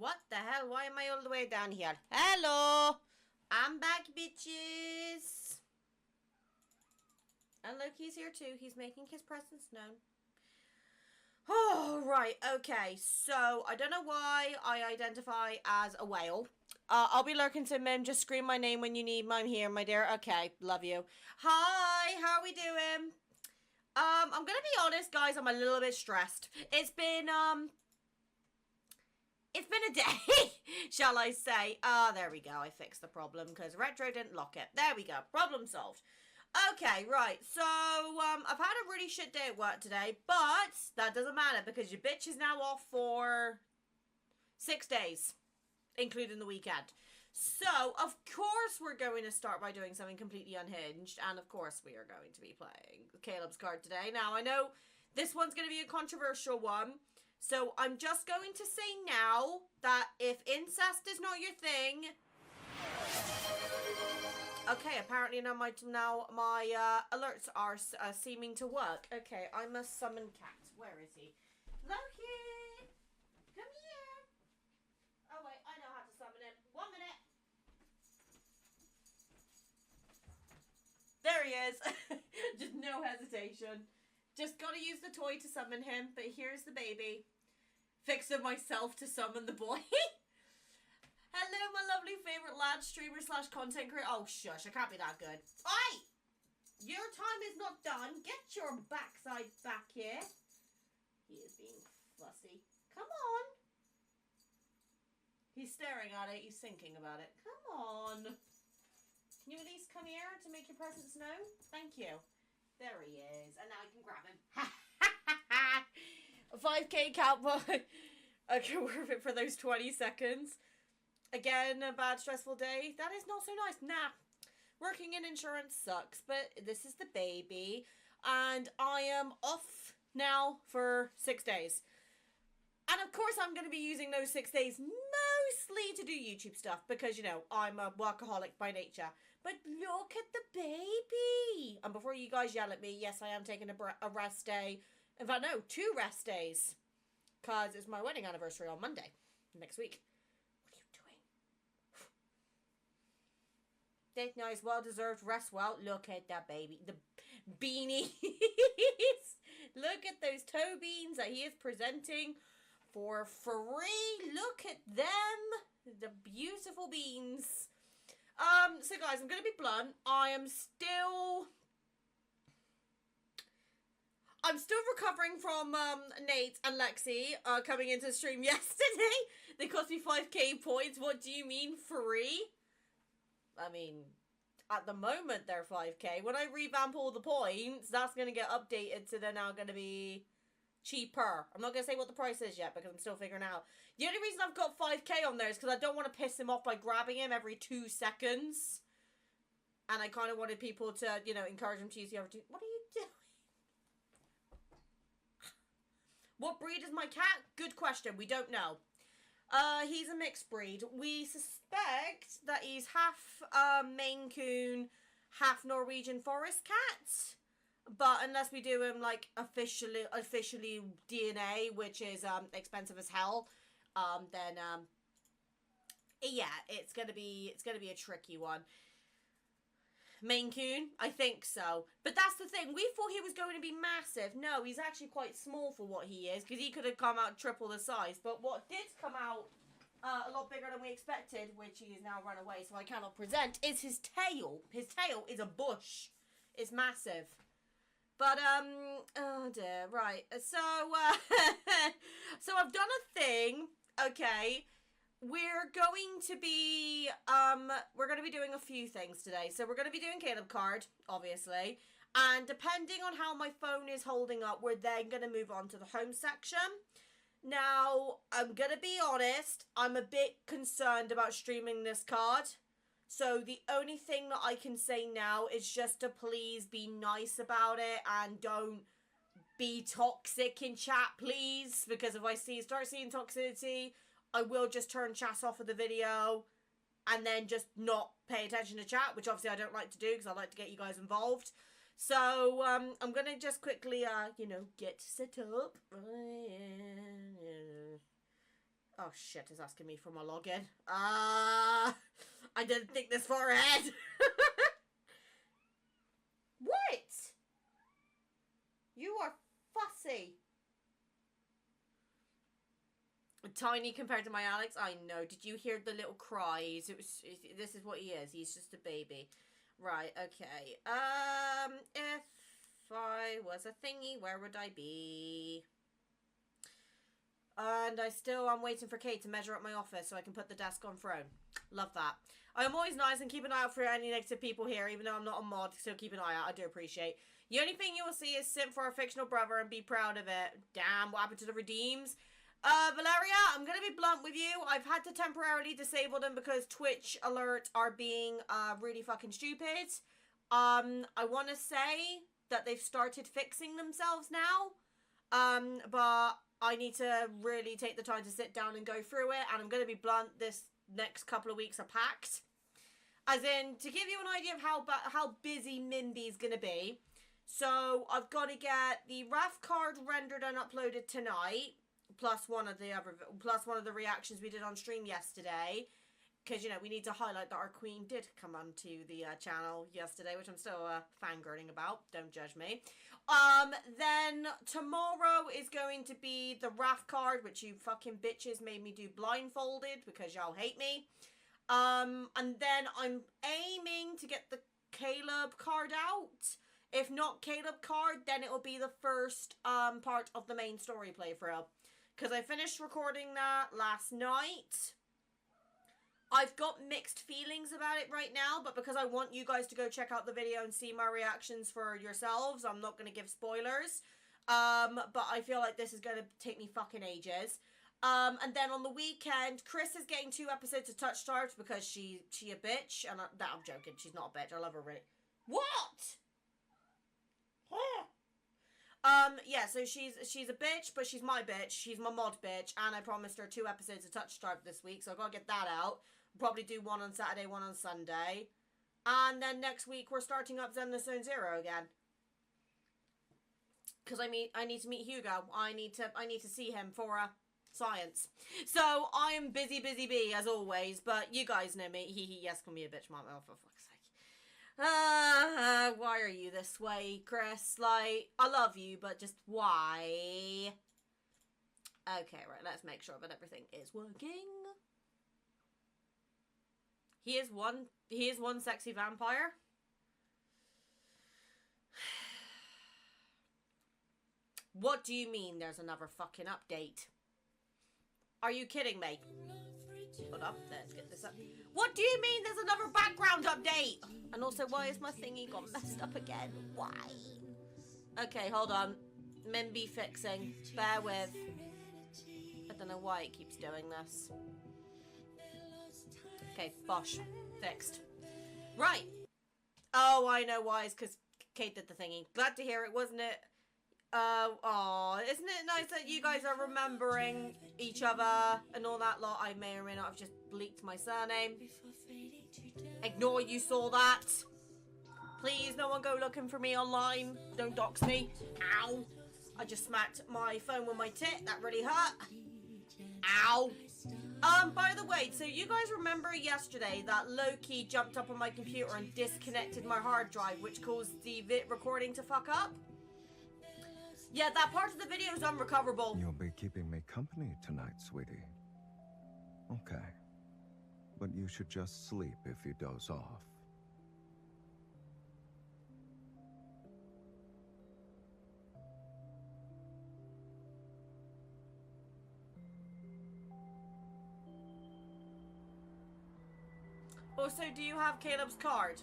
What the hell? Why am I all the way down here? Hello! I'm back, bitches! And look, he's here too. He's making his presence known. Oh, right. Okay. So, I don't know why I identify as a whale. I'll be lurking to Mim. Just scream my name when you need me. I'm here, my dear. Okay. Love you. Hi. How are we doing? I'm gonna be honest, guys. I'm a little bit stressed. It's been a day, shall I say. There we go. I fixed the problem because Retro didn't lock it. There we go. Problem solved. Okay, right. So, I've had a really shit day at work today, but that doesn't matter because your bitch is now off for 6 days, including the weekend. So, of course, we're going to start by doing something completely unhinged, and of course, we are going to be playing Caleb's card today. Now, I know this one's going to be a controversial one, so I'm just going to say now that if incest is not your thing... Okay, apparently now my alerts are seeming to work. Okay, I must summon Cat. Where is he? Loki! Come here! Oh wait, I know how to summon him. 1 minute! There he is! Just no hesitation. Just gotta use the toy to summon him, but here's the baby. Fixed it myself to summon the boy. Hello, my lovely favourite lad, streamer / content creator. Oh, shush, I can't be that good. Oi! Your time is not done. Get your backside back here. He is being fussy. Come on. He's staring at it. He's thinking about it. Come on. Can you at least come here to make your presence known? Thank you. There he is. And now I can grab him. 5k cowboy. Okay, worth it for those 20 seconds. Again, a bad, stressful day. That is not so nice. Nah. Working in insurance sucks, but this is the baby. And I am off now for 6 days. And of course, I'm going to be using those 6 days mostly to do YouTube stuff because, you know, I'm a workaholic by nature. But look at the baby. And before you guys yell at me, yes, I am taking a rest day. In fact, no, 2 rest days. Because it's my wedding anniversary on Monday next week. What are you doing? Take nice, well-deserved rest. Well, look at that baby. The beanies. Look at those toe beans that he is presenting for free. Look at them. The beautiful beans. So guys, I'm going to be blunt. I'm still recovering from Nate and Lexi coming into the stream yesterday. They cost me 5k points. What do you mean free? I mean, at the moment they're 5k. When I revamp all the points, that's going to get updated to they're now going to be cheaper. I'm not going to say what the price is yet because I'm still figuring out. The only reason I've got 5k on there is because I don't want to piss him off by grabbing him every 2 seconds. And I kind of wanted people to, you know, encourage him to use the other two. What are you doing? What breed is my cat? Good question. We don't know. He's a mixed breed. We suspect that he's half Maine Coon, half Norwegian Forest Cat. But unless we do him like officially DNA, which is expensive as hell, then yeah, it's gonna be a tricky one. Maine Coon? I think so. But that's the thing. We thought he was going to be massive. No, he's actually quite small for what he is. Because he could have come out triple the size. But what did come out a lot bigger than we expected, which he has now run away, so I cannot present, is his tail. His tail is a bush. It's massive. But, oh dear. Right. So, so I've done a thing. Okay. We're going to be doing a few things today. So we're going to be doing Caleb card, obviously. And depending on how my phone is holding up, we're then going to move on to the home section. Now, I'm going to be honest, I'm a bit concerned about streaming this card. So the only thing that I can say now is just to please be nice about it and don't be toxic in chat, please. Because if I start seeing toxicity, I will just turn chat off of the video and then just not pay attention to chat, which obviously I don't like to do because I like to get you guys involved. So, I'm going to just quickly, you know, get set up. Oh shit, it's asking me for my login. I didn't think this far ahead. What? You are fussy. Tiny compared to my Alex. I know. Did you hear the little cries? This is what he is. He's just a baby. Right. Okay. If I was a thingy, where would I be? And I'm waiting for Kate to measure up my office so I can put the desk on throne. Love that. I'm always nice and keep an eye out for any negative people here, even though I'm not a mod, so keep an eye out. I do appreciate. The only thing you will see is simp for our fictional brother and be proud of it. Damn, what happened to the redeems? Valeria, I'm gonna be blunt with you. I've had to temporarily disable them because Twitch alerts are being really fucking stupid. I want to say that they've started fixing themselves now. But I need to really take the time to sit down and go through it. And I'm gonna be blunt. This next couple of weeks are packed. As in, to give you an idea of how busy Mimby's gonna be. So I've got to get the RAF card rendered and uploaded tonight. Plus one of the reactions we did on stream yesterday, because, you know, we need to highlight that our queen did come onto the channel yesterday, which I'm still fangirling about. Don't judge me. Then tomorrow is going to be the RAF card, which you fucking bitches made me do blindfolded because y'all hate me. And then I'm aiming to get the Caleb card out. If not Caleb card, then it will be the first part of the main story playthrough. Because I finished recording that last night. I've got mixed feelings about it right now, but because I want you guys to go check out the video and see my reactions for yourselves, I'm not going to give spoilers. But I feel like this is going to take me fucking ages. And then on the weekend, Chris is getting 2 episodes of Touch Stars because she a bitch. And I'm joking, she's not a bitch, I love her really. What? Yeah, so she's a bitch, but she's my bitch. She's my mod bitch, and I promised her 2 episodes of Touch Start this week, so I gotta get that out. Probably do one on Saturday, one on Sunday. And then next week we're starting up Zenless Zone Zero again. Because I need to meet Hugo. I need to see him for science. So I am busy bee as always, but you guys know me. Yes, call me a bitch, mom. Oh, for fuck's sake. Why are you this way, Chris? Like, I love you, but just why? Okay, right, let's make sure that everything is working. He is one sexy vampire. What do you mean there's another fucking update? Are you kidding me? Hold up, let's get this up. What do you mean there's another background update? And also, why is my thingy got messed up again? Why? Okay, hold on. Mimby fixing. Bear with. I don't know why it keeps doing this. Okay, bosh. Fixed. Right. Oh, I know why. It's because Kate did the thingy. Glad to hear it, wasn't it? Oh, isn't it nice that you guys are remembering each other and all that lot? I may or may not have just bleeped my surname. Ignore you saw that. Please, no one go looking for me online. Don't dox me. Ow. I just smacked my phone with my tit. That really hurt. Ow. By the way, so you guys remember yesterday that Loki jumped up on my computer and disconnected my hard drive, which caused the recording to fuck up? Yeah, that part of the video is unrecoverable. You'll be keeping me company tonight, sweetie. Okay. But you should just sleep if you doze off. Also, do you have Caleb's card?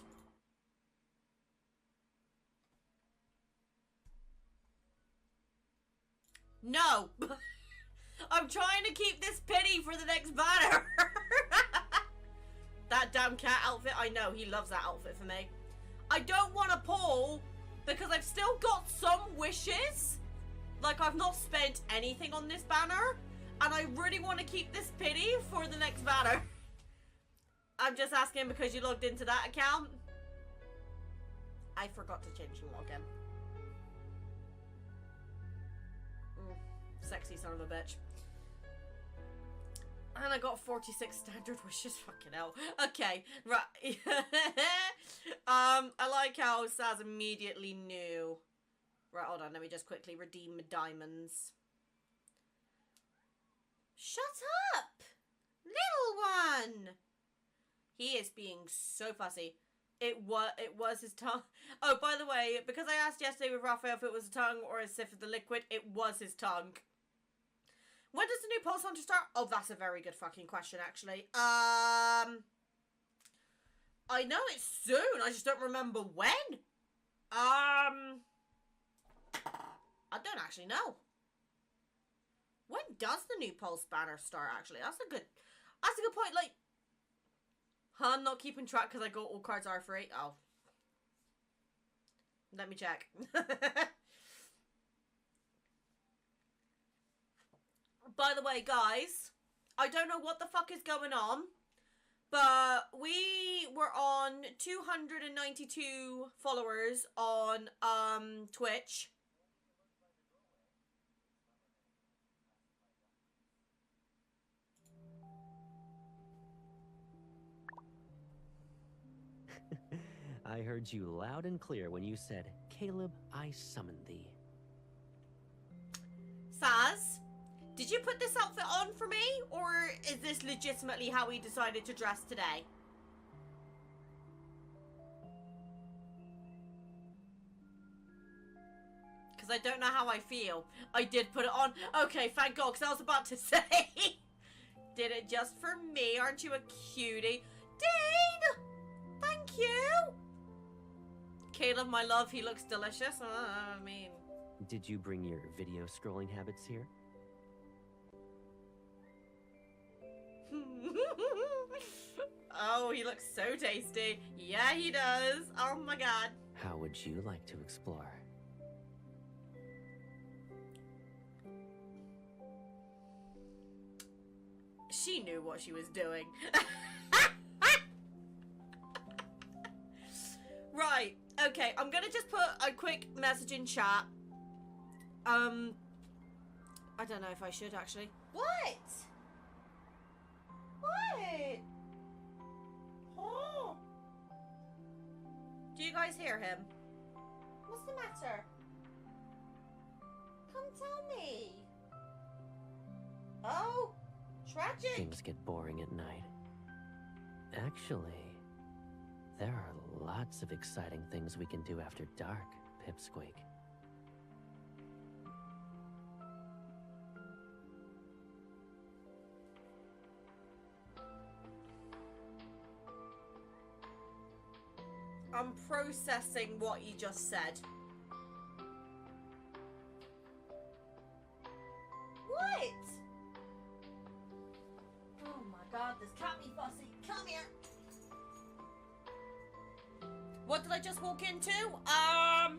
No! I'm trying to keep this pity for the next banner! That damn cat outfit, I know, he loves that outfit for me. I don't want to pull, because I've still got some wishes. Like, I've not spent anything on this banner, and I really want to keep this pity for the next banner. I'm just asking because you logged into that account. I forgot to change the login. Sexy son of a bitch. And I got 46 standard wishes. Fucking hell. Okay, right. I like how Saz immediately knew. Right, hold on. Let me just quickly redeem my diamonds. Shut up! Little one! He is being so fussy. It was his tongue. Oh, by the way, because I asked yesterday with Raphael if it was a tongue or a sip of the liquid, it was his tongue. When does the new Pulse Hunter start? Oh, that's a very good fucking question, actually. I know it's soon. I just don't remember when. I don't actually know. When does the new Pulse banner start, actually? That's a good point. Like, I'm not keeping track because I got all cards are free. Oh. Let me check. By the way, guys, I don't know what the fuck is going on, but we were on 292 followers on Twitch. I heard you loud and clear when you said, "Caleb, I summon thee." Saz, did you put this outfit on for me, or is this legitimately how we decided to dress today? Because I don't know how I feel. I did put it on. Okay, thank God, because I was about to say, did it just for me? Aren't you a cutie? Dean! Thank you! Caleb, my love, he looks delicious. I mean... Did you bring your video scrolling habits here? Oh, he looks so tasty. Yeah, he does. Oh my God. How would you like to explore? She knew what she was doing. Right. Okay, I'm gonna just put a quick message in chat. I don't know if I should, actually. What? What? Oh. Do you guys hear him? What's the matter? Come tell me. Oh, tragic. Things get boring at night. Actually, there are lots of exciting things we can do after dark, Pipsqueak. I'm processing what he just said. What? Oh my God, this can't be fussy. Come here. What did I just walk into? I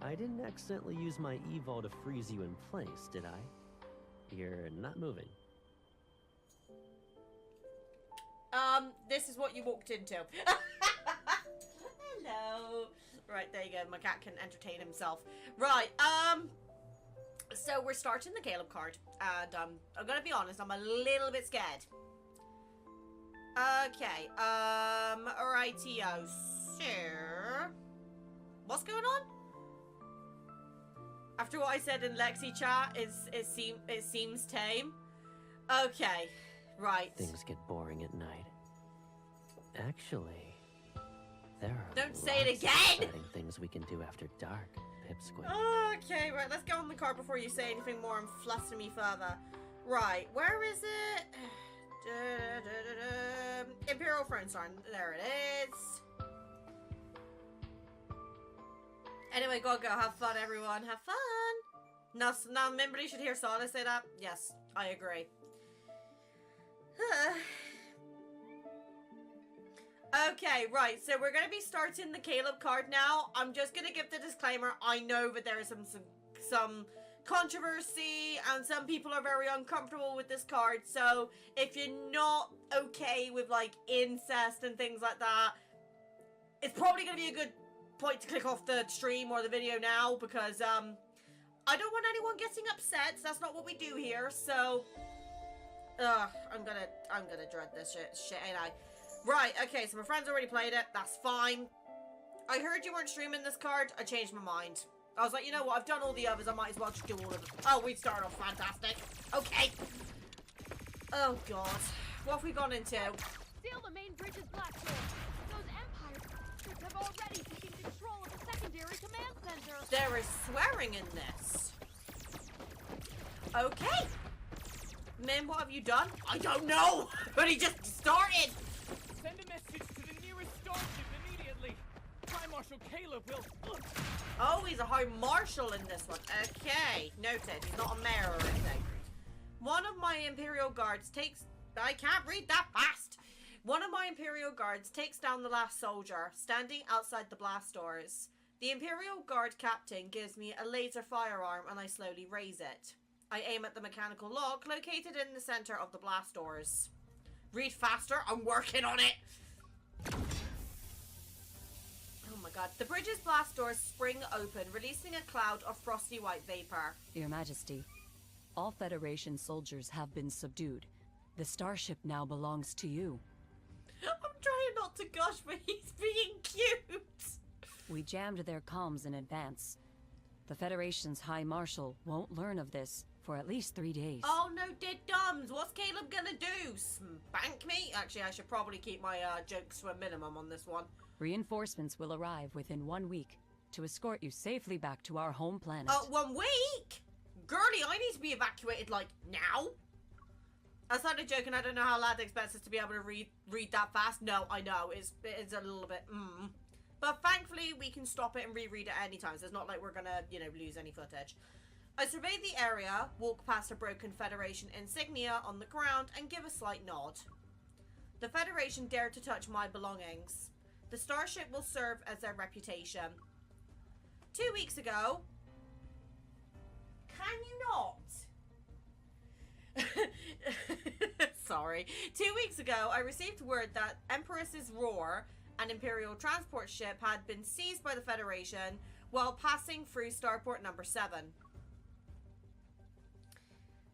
didn't accidentally use my evol to freeze you in place, did I? You're not moving. This is what you walked into. Hello. Right, there you go. My cat can entertain himself. Right, so we're starting the Caleb card. And, I'm gonna be honest, I'm a little bit scared. Okay, rightio. So, what's going on? After what I said in Lexi chat, it seems tame. Okay, right. Things get boring at night. Actually, there are Don't say it again! exciting things we can do after dark, Pipsqueak. Okay, right, let's go on the card before you say anything more and fluster me further. Right, where is it? Imperial Throne Sign. There it is. Anyway, go. Have fun, everyone. Have fun. Now Mimberly should hear Sada say that. Yes, I agree. Okay, right. So we're going to be starting the Caleb card now. I'm just going to give the disclaimer. I know that there is some controversy and some people are very uncomfortable with this card. So if you're not okay with like incest and things like that, it's probably going to be a good point to click off the stream or the video now, because I don't want anyone getting upset. So that's not what we do here. So Ugh, I'm gonna dread this shit, ain't I? Right, okay, so my friend's already played it. That's fine. I heard you weren't streaming this card. I changed my mind. I was like, you know what? I've done all the others. I might as well just do all of them. Oh, we started off fantastic. Okay. Oh, God. What have we gone into? Seal the main bridge's black door. Those Empire bastards have already taken control of the secondary command center. There is swearing in this. Okay. Min, what have you done? I don't know. But he just started. Send a message to the nearest starship immediately. High Marshal Caleb will... Oh, he's a High Marshal in this one. Okay. Noted. He's not a mayor or anything. One of my Imperial guards takes... I can't read that fast. One of my Imperial guards takes down the last soldier, standing outside the blast doors. The Imperial Guard captain gives me a laser firearm and I slowly raise it. I aim at the mechanical lock located in the center of the blast doors. Read faster. I'm working on it. Oh my god. The bridge's blast doors spring open, releasing a cloud of frosty white vapor. Your Majesty, all Federation soldiers have been subdued. The starship now belongs to you. I'm trying not to gush, but he's being cute. We jammed their comms in advance. The Federation's High Marshal won't learn of this for at least 3 days. Oh no, dead dumbs. What's Caleb gonna do? Spank me? Actually, I should probably keep my jokes to a minimum on this one. Reinforcements will arrive within 1 week to escort you safely back to our home planet. 1 week? Girlie, I need to be evacuated, like, now? I started joking. I don't know how Lad expects us to be able to read that fast. No, I know. It's a little bit, But thankfully, we can stop it and reread it at any time. So it's not like we're gonna, you know, lose any footage. I survey the area, walk past a broken Federation insignia on the ground, and give a slight nod. The Federation dared to touch my belongings. The starship will serve as their reputation. 2 weeks ago... Can you not? Sorry. 2 weeks ago, I received word that Empress's Roar, an Imperial transport ship, had been seized by the Federation while passing through Starport number 7.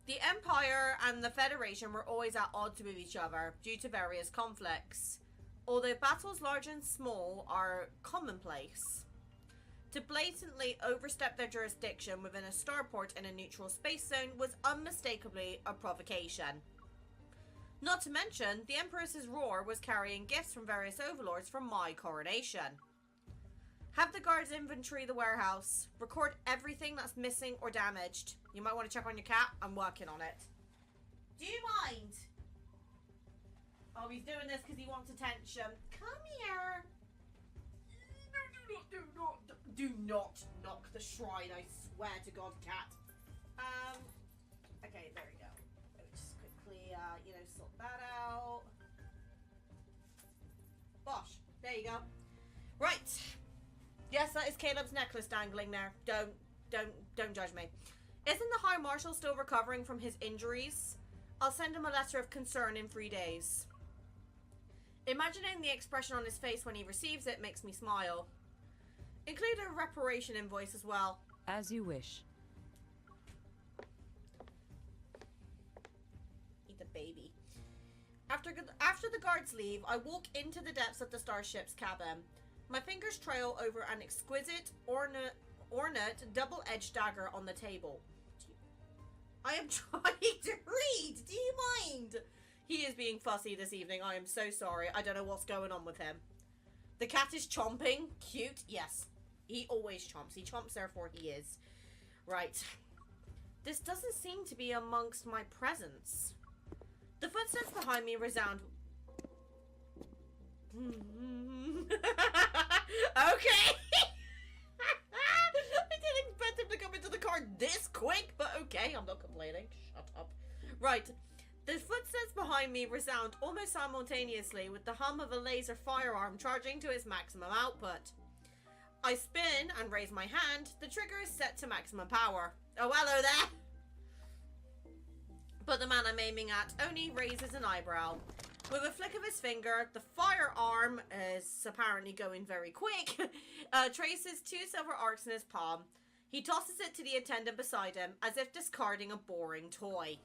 The Empire and the Federation were always at odds with each other due to various conflicts, although battles large and small are commonplace. To blatantly overstep their jurisdiction within a starport in a neutral space zone was unmistakably a provocation. Not to mention, the Empress's Roar was carrying gifts from various overlords for my coronation. Have the guards inventory the warehouse. Record everything that's missing or damaged. You might want to check on your cat. I'm working on it. Do you mind? Oh, he's doing this because he wants attention. Come here. Do not knock the shrine, I swear to God, cat. Okay, there we go. Let me just quickly, you know, sort that out. Bosh. There you go. Right. Yes, that is Caleb's necklace dangling there. Don't judge me. Isn't the High Marshal still recovering from his injuries? I'll send him a letter of concern in 3 days. Imagining the expression on his face when he receives it makes me smile. Include a reparation invoice as well. As you wish. Eat the baby. After the guards leave, I walk into the depths of the starship's cabin. My fingers trail over an exquisite, ornate, double-edged dagger on the table. I am trying to read! Do you mind? He is being fussy this evening. I am so sorry. I don't know what's going on with him. The cat is chomping. Cute. Yes. He always chomps. He chomps, therefore he is. Right. This doesn't seem to be amongst my presence. The footsteps behind me resound. Okay. I didn't expect him to come into the car this quick, but okay, I'm not complaining. Shut up. Right. The footsteps behind me resound almost simultaneously with the hum of a laser firearm charging to its maximum output. I spin and raise my hand. The trigger is set to maximum power. Oh, hello there! But the man I'm aiming at only raises an eyebrow. With a flick of his finger, the firearm is apparently going very quick, traces 2 silver arcs in his palm. He tosses it to the attendant beside him, as if discarding a boring toy.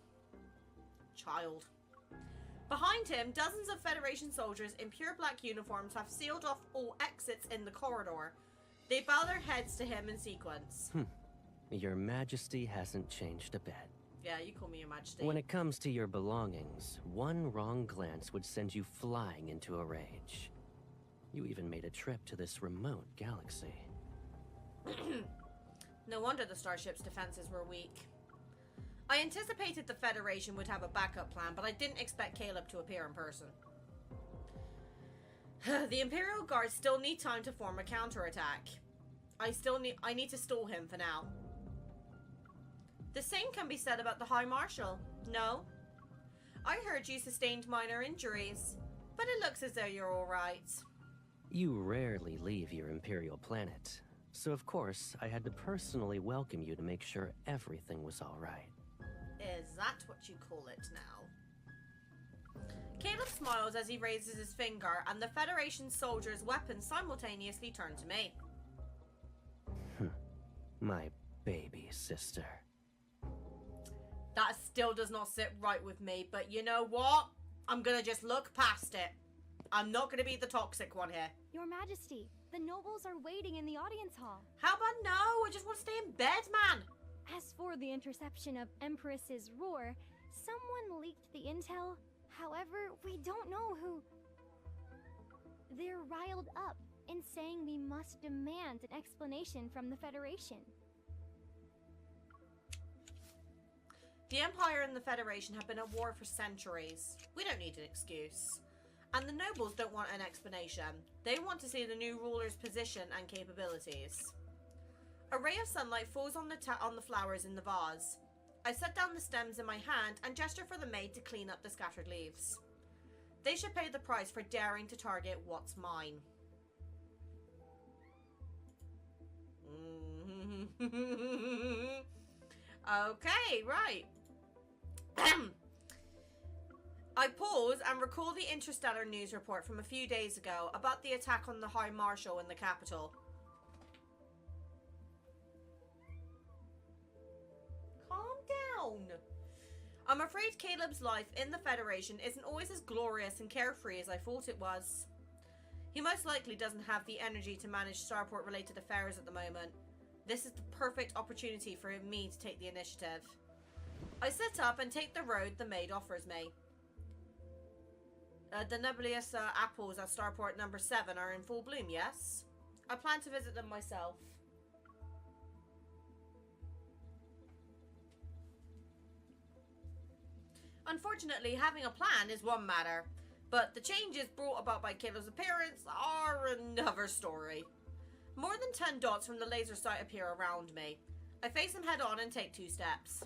child. Behind him, dozens of Federation soldiers in pure black uniforms have sealed off all exits in the corridor. They bow their heads to him in sequence. Your Majesty hasn't changed a bit. Yeah, you call me Your Majesty. When it comes to your belongings, one wrong glance would send you flying into a rage. You even made a trip to this remote galaxy. No wonder the starship's defenses were weak. I anticipated the Federation would have a backup plan, but I didn't expect Caleb to appear in person. The Imperial Guards still need time to form a counterattack. I need to stall him for now. The same can be said about the High Marshal. No? I heard you sustained minor injuries, but it looks as though you're alright. You rarely leave your Imperial planet, so of course I had to personally welcome you to make sure everything was alright. Is that what you call it now? Caleb smiles as he raises his finger, and the Federation soldiers' weapons simultaneously turn to me. My baby sister. That still does not sit right with me, but you know what? I'm gonna just look past it. I'm not gonna be the toxic one here. Your Majesty, the nobles are waiting in the audience hall. How about no? I just want to stay in bed, man. As for the interception of Empress's roar, someone leaked the intel. However, we don't know who. They're riled up and saying we must demand an explanation from the Federation. The Empire and the Federation have been at war for centuries. We don't need an excuse. And the nobles don't want an explanation. They want to see the new ruler's position and capabilities. A ray of sunlight falls on the flowers in the vase. I set down the stems in my hand and gesture for the maid to clean up the scattered leaves. They should pay the price for daring to target what's mine. Okay, right. I pause and recall the Interstellar news report from a few days ago about the attack on the High Marshal in the capital. Calm down. I'm afraid Caleb's life in the Federation isn't always as glorious and carefree as I thought it was. He most likely doesn't have the energy to manage starport-related affairs at the moment. This is the perfect opportunity for me to take the initiative. I sit up and take the road the maid offers me. The nebulous apples at starport number 7 are in full bloom, yes? I plan to visit them myself. Unfortunately, having a plan is one matter, but the changes brought about by Caleb's appearance are another story. More than 10 dots from the laser sight appear around me. I face them head on and take 2 steps.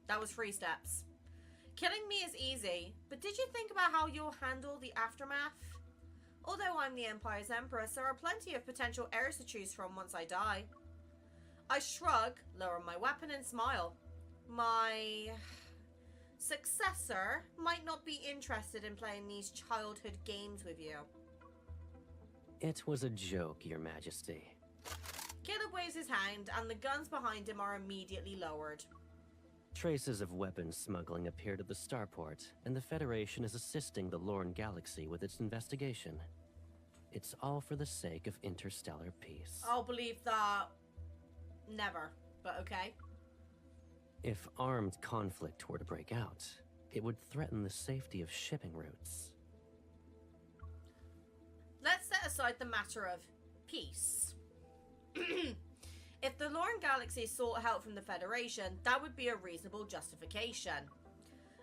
That was 3 steps. Killing me is easy, but did you think about how you'll handle the aftermath? Although I'm the Empire's Empress, there are plenty of potential heirs to choose from once I die. I shrug, lower my weapon and smile. My successor might not be interested in playing these childhood games with you. It was a joke, Your Majesty. Caleb waves his hand, and the guns behind him are immediately lowered. Traces of weapons smuggling appeared at the starport, and the Federation is assisting the Lorne Galaxy with its investigation. It's all for the sake of interstellar peace. I'll believe that. Never, but okay. If armed conflict were to break out, it would threaten the safety of shipping routes. Let's set aside the matter of peace. If the Lorne Galaxy sought help from the Federation, that would be a reasonable justification.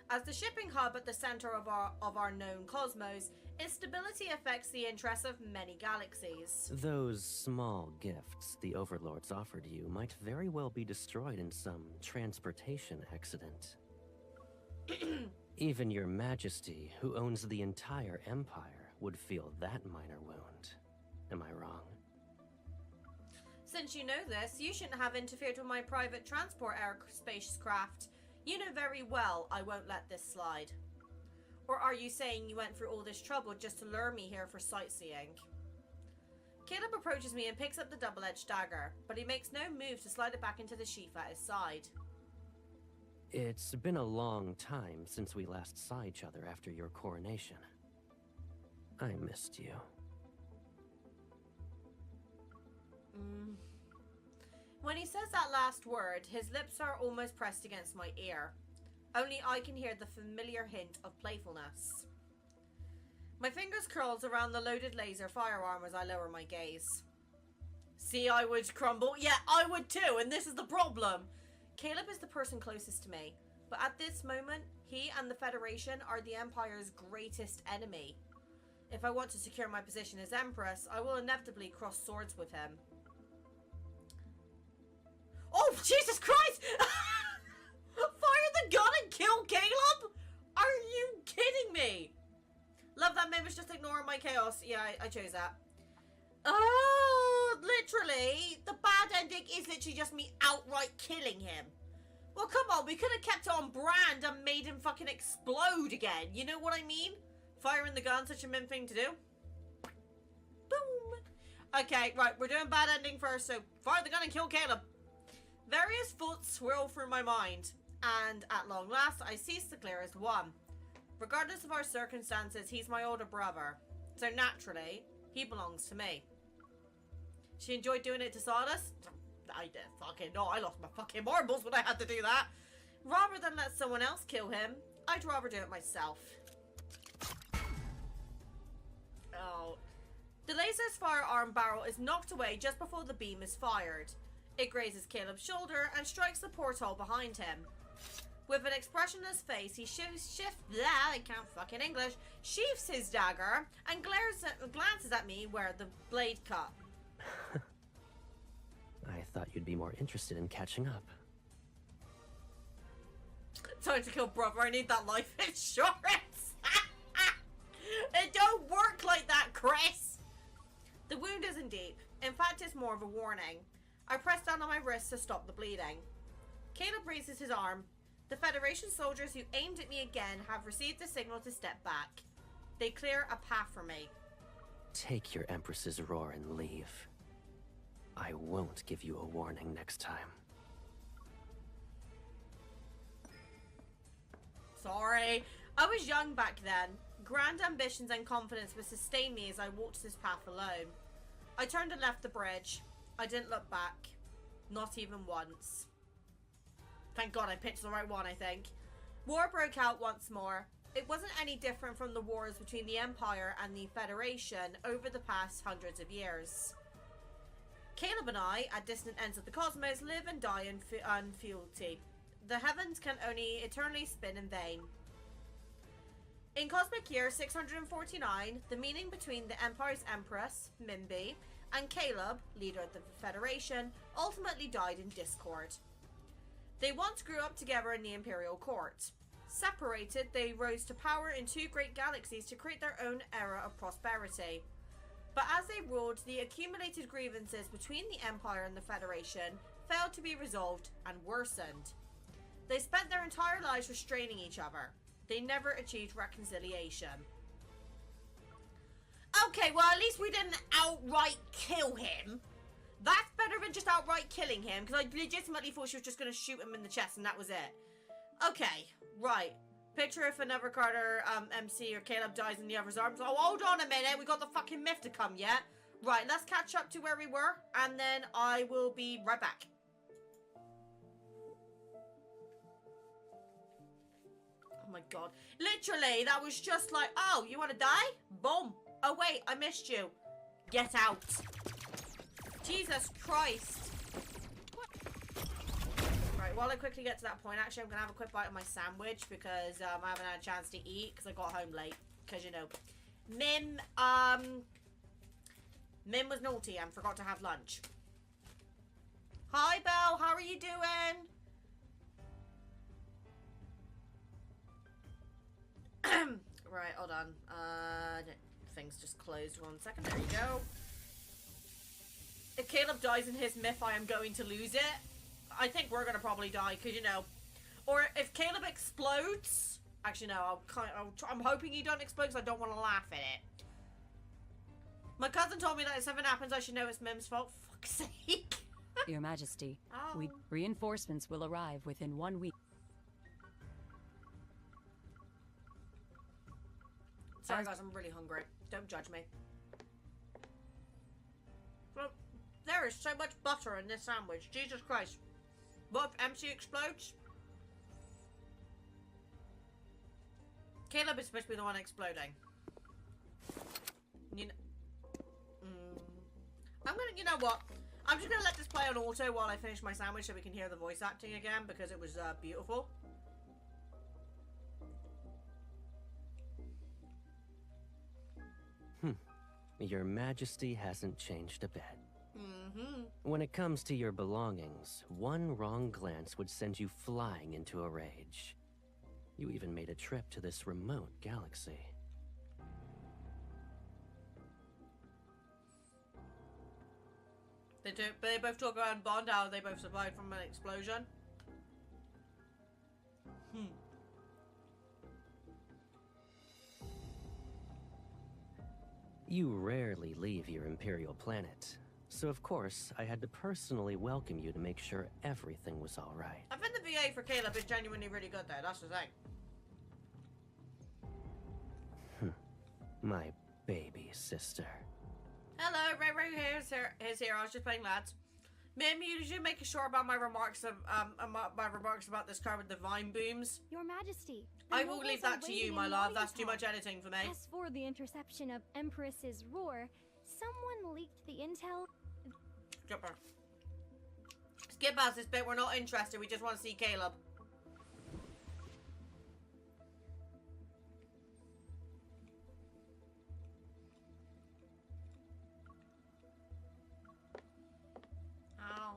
As the shipping hub at the center of our known cosmos, its stability affects the interests of many galaxies. Those small gifts the Overlords offered you might very well be destroyed in some transportation accident. Even Your Majesty, who owns the entire Empire, would feel that minor wound. Am I wrong? Since you know this, you shouldn't have interfered with my private transport spacecraft. You know very well I won't let this slide. Or are you saying you went through all this trouble just to lure me here for sightseeing? Caleb approaches me and picks up the double-edged dagger, but he makes no move to slide it back into the sheath at his side. It's been a long time since we last saw each other after your coronation. I missed you. When he says that last word, his lips are almost pressed against my ear. Only I can hear the familiar hint of playfulness. My fingers curls around the loaded laser firearm as I lower my gaze. See, I would crumble. Yeah, I would too, and this is the problem. Caleb is the person closest to me, but at this moment, he and the Federation are the Empire's greatest enemy. If I want to secure my position as Empress, I will inevitably cross swords with him. Oh, Jesus Christ! Fire the gun and kill Caleb? Are you kidding me? Love that Mim is just ignoring my chaos. Yeah, I chose that. Oh, literally, the bad ending is literally just me outright killing him. Well, come on, we could have kept it on brand and made him fucking explode again. You know what I mean? Firing the gun, such a Mim thing to do. Boom. Okay, right, we're doing bad ending first, so fire the gun and kill Caleb. Various thoughts swirl through my mind, and at long last, I cease the clearest one. Regardless of our circumstances, he's my older brother, so naturally, he belongs to me. She enjoyed doing it to Sawdust? I did fucking no, I lost my fucking marbles when I had to do that. Rather than let someone else kill him, I'd rather do it myself. Oh. The laser's firearm barrel is knocked away just before the beam is fired. It grazes Caleb's shoulder and strikes the porthole behind him. With an expressionless face, he I can't fucking English, sheaths his dagger and glances at me where the blade cut. I thought you'd be more interested in catching up. Time to kill brother, I need that life insurance. It don't work like that, Chris. The wound isn't deep. In fact, it's more of a warning. I press down on my wrist to stop the bleeding. Caleb raises his arm. The Federation soldiers who aimed at me again have received the signal to step back. They clear a path for me. Take your Empress's roar and leave. I won't give you a warning next time. Sorry. I was young back then. Grand ambitions and confidence would sustain me as I walked this path alone. I turned and left the bridge. I didn't look back. Not even once. Thank God I picked the right one, I think. War broke out once more. It wasn't any different from the wars between the Empire and the Federation over the past hundreds of years. Caleb and I, at distant ends of the cosmos, live and die in fealty. The heavens can only eternally spin in vain. In cosmic year 649, the meeting between the Empire's Empress, Mimberly, and Caleb, leader of the Federation, ultimately died in discord. They once grew up together in the Imperial Court. Separated, they rose to power in two great galaxies to create their own era of prosperity. But as they ruled, the accumulated grievances between the Empire and the Federation failed to be resolved and worsened. They spent their entire lives restraining each other. They never achieved reconciliation. Okay, well, at least we didn't outright kill him. That's better than just outright killing him, because I legitimately thought she was just going to shoot him in the chest and that was it. Okay, right. Picture if another Carter, MC or Caleb dies in the other's arms. Oh, hold on a minute. We got the fucking myth to come yet. Right, let's catch up to where we were, and then I will be right back. Oh my god. Literally, that was just like, oh, you want to die? Boom. Oh wait, I missed you. Get out. Jesus Christ. Right, while I quickly get to that point, actually I'm going to have a quick bite of my sandwich because I haven't had a chance to eat because I got home late. Because, you know, Mim was naughty and forgot to have lunch. Hi, Belle. How are you doing? Right, hold on. Things just closed 1 second. There you go. If Caleb dies in his myth, I am going to lose it. I think we're going to probably die, because, you know. Or if Caleb explodes... Actually, no, I'm hoping he don't explode, because I don't want to laugh at it. My cousin told me that if something happens, I should know it's Mim's fault. For fuck's sake. Your Majesty, Oh. reinforcements will arrive within 1 week. Sorry guys, I'm really hungry. Don't judge me. Well, there is so much butter in this sandwich. Jesus Christ. What if MC explodes? Caleb is supposed to be the one exploding. You know, you know what? I'm just gonna let this play on auto while I finish my sandwich so we can hear the voice acting again because it was beautiful. Your Majesty hasn't changed a bit. When it comes to your belongings, one wrong glance would send you flying into a rage. You even made a trip to this remote galaxy. They both talk about Bond, how they both survived from an explosion. You rarely leave your Imperial planet, so of course I had to personally welcome you to make sure everything was alright. I think the VA for Caleb is genuinely really good though, that's the thing. My baby sister. Hello, Ray here's here. I was just playing lads. Ma'am, you should make sure about my remarks about this car with the vine booms. Your Majesty, the I will nobles leave are that to you, waiting my in love. the That's too audience much editing for me. hall. As for the interception of Empress's roar, someone leaked the intel. Skip past this bit. We're not interested. We just want to see Caleb. Ow.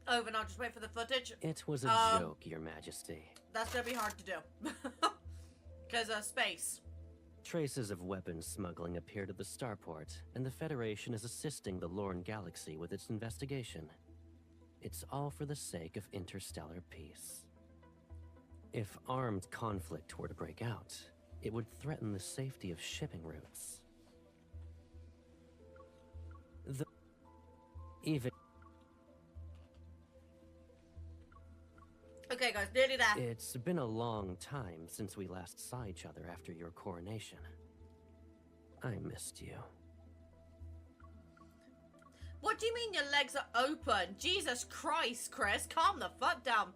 Over now, just wait for the footage. It was a joke, Your Majesty. That's gonna be hard to do. Because of space. Traces of weapons smuggling appeared at the starport, and the Federation is assisting the Lorne Galaxy with its investigation. It's all for the sake of interstellar peace. If armed conflict were to break out, it would threaten the safety of shipping routes. Okay, guys, nearly there. It's been a long time since we last saw each other after your coronation. I missed you. What do you mean your legs are open? Jesus Christ, Chris, calm the fuck down.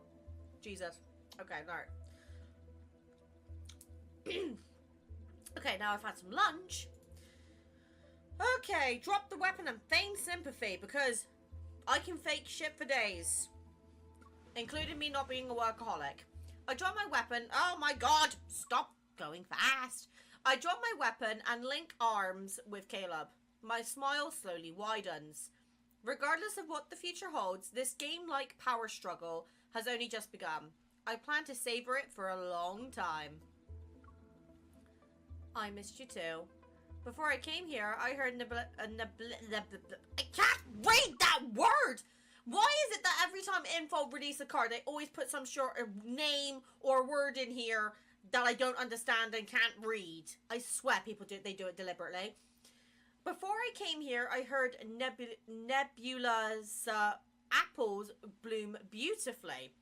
Jesus. Okay, alright. Okay, now I've had some lunch. Okay, drop the weapon and feign sympathy because I can fake shit for days. Including me not being a workaholic. I drop my weapon. Oh my god! Stop going fast. I drop my weapon and link arms with Caleb. My smile slowly widens. Regardless of what the future holds, this game-like power struggle has only just begun. I plan to savor it for a long time. I missed you too. Before I came here, I heard I can't read that word! Why is it that every time Info release a card, they always put some short name or word in here that I don't understand and can't read? I swear people do it deliberately. Before I came here, I heard Nebula's apples bloom beautifully.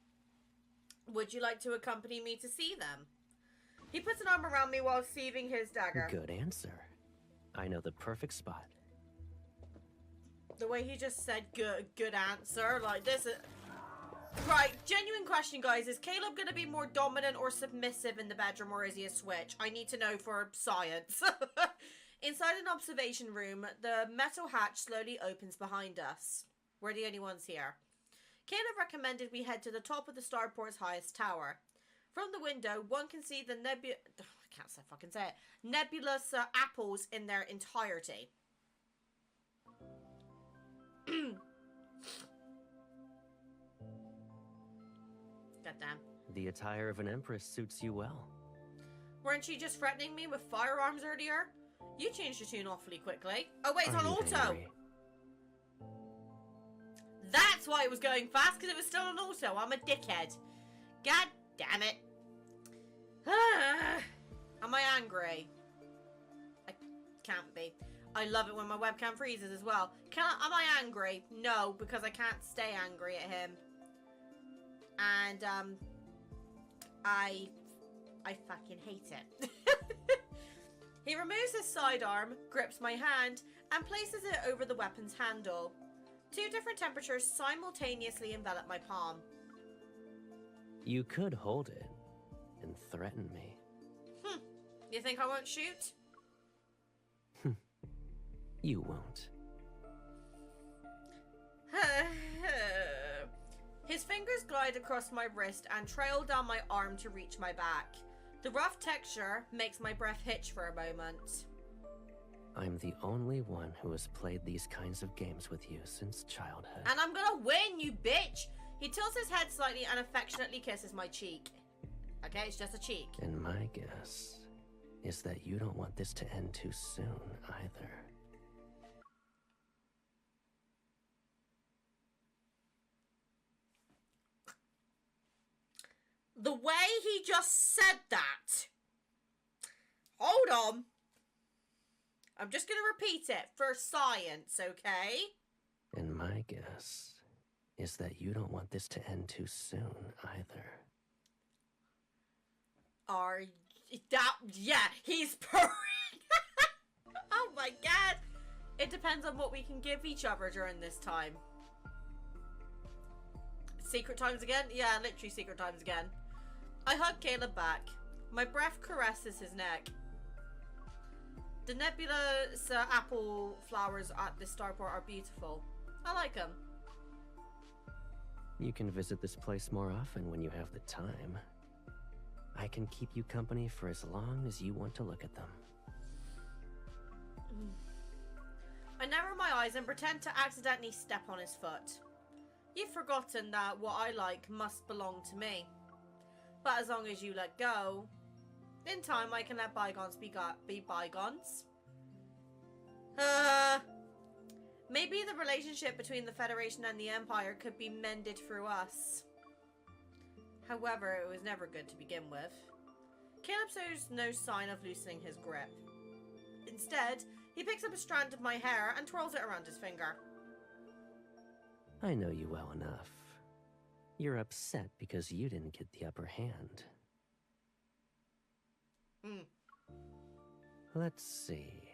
Would you like to accompany me to see them? He puts an arm around me while sheathing his dagger. Good answer. I know the perfect spot. The way he just said good answer, like this is... Right, genuine question, guys. Is Caleb going to be more dominant or submissive in the bedroom, or is he a switch? I need to know for science. Inside an observation room, the metal hatch slowly opens behind us. We're the only ones here. Caleb recommended we head to the top of the starport's highest tower. From the window, one can see the nebulous apples in their entirety. Goddamn. The attire of an empress suits you well. Weren't you just threatening me with firearms earlier? You changed your tune awfully quickly. Oh wait, it's Are on you auto. angry? That's why it was going fast, because it was still on auto. I'm a dickhead. God damn it. Am I angry? I can't be. I love it when my webcam freezes as well. Am I angry? No, because I can't stay angry at him. And, I fucking hate it. He removes his sidearm, grips my hand, and places it over the weapon's handle. 2 different temperatures simultaneously envelop my palm. You could hold it and threaten me. You think I won't shoot? You won't. His fingers glide across my wrist and trail down my arm to reach my back. The rough texture makes my breath hitch for a moment. I'm the only one who has played these kinds of games with you since childhood. And I'm gonna win, you bitch! He tilts his head slightly and affectionately kisses my cheek. Okay, it's just a cheek. And my guess is that you don't want this to end too soon, either. The way he just said that. Hold on. I'm just gonna repeat it for science, okay? And my guess is that you don't want this to end too soon, either. Yeah, he's purring. Oh my god. It depends on what we can give each other during this time. Secret times again? Yeah, literally secret times again. I hug Caleb back. My breath caresses his neck. The nebulous apple flowers at the starport are beautiful. I like them. You can visit this place more often when you have the time. I can keep you company for as long as you want to look at them. I narrow my eyes and pretend to accidentally step on his foot. You've forgotten that what I like must belong to me. But as long as you let go, in time I can let bygones be bygones. Maybe the relationship between the Federation and the Empire could be mended through us. However, it was never good to begin with. Caleb shows no sign of loosening his grip. Instead, he picks up a strand of my hair and twirls it around his finger. I know you well enough. You're upset because you didn't get the upper hand. Let's see.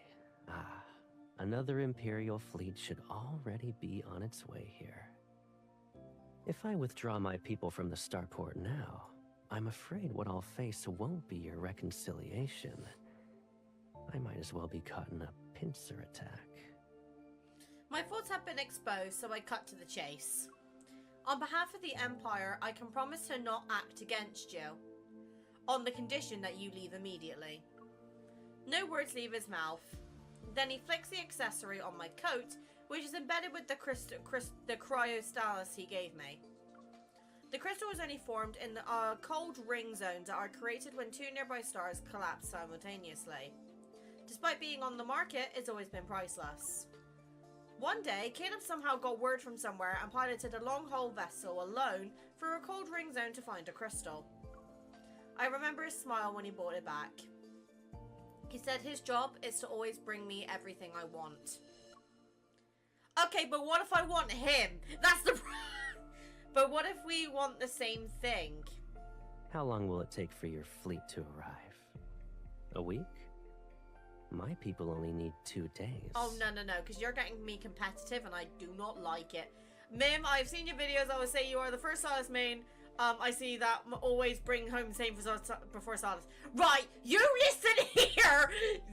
Another Imperial fleet should already be on its way here. If I withdraw my people from the starport now, I'm afraid what I'll face won't be your reconciliation. I might as well be caught in a pincer attack. My thoughts have been exposed, so I cut to the chase. On behalf of the Empire, I can promise to not act against you, on the condition that you leave immediately. No words leave his mouth. Then he flicks the accessory on my coat, which is embedded with the cryostasis he gave me. The crystal was only formed in the cold ring zones that are created when 2 nearby stars collapse simultaneously. Despite being on the market, it's always been priceless. One day, Caleb somehow got word from somewhere and piloted a long-haul vessel alone through a cold ring zone to find a crystal. I remember his smile when he brought it back. He said his job is to always bring me everything I want. Okay, but what if I want him? That's the But what if we want the same thing? How long will it take for your fleet to arrive? A week? My people only need 2 days. Oh, no, because you're getting me competitive and I do not like it. Mim, I've seen your videos. I would say you are the first Silas main. I see that always bring home the same before Silas. Right, you listen here.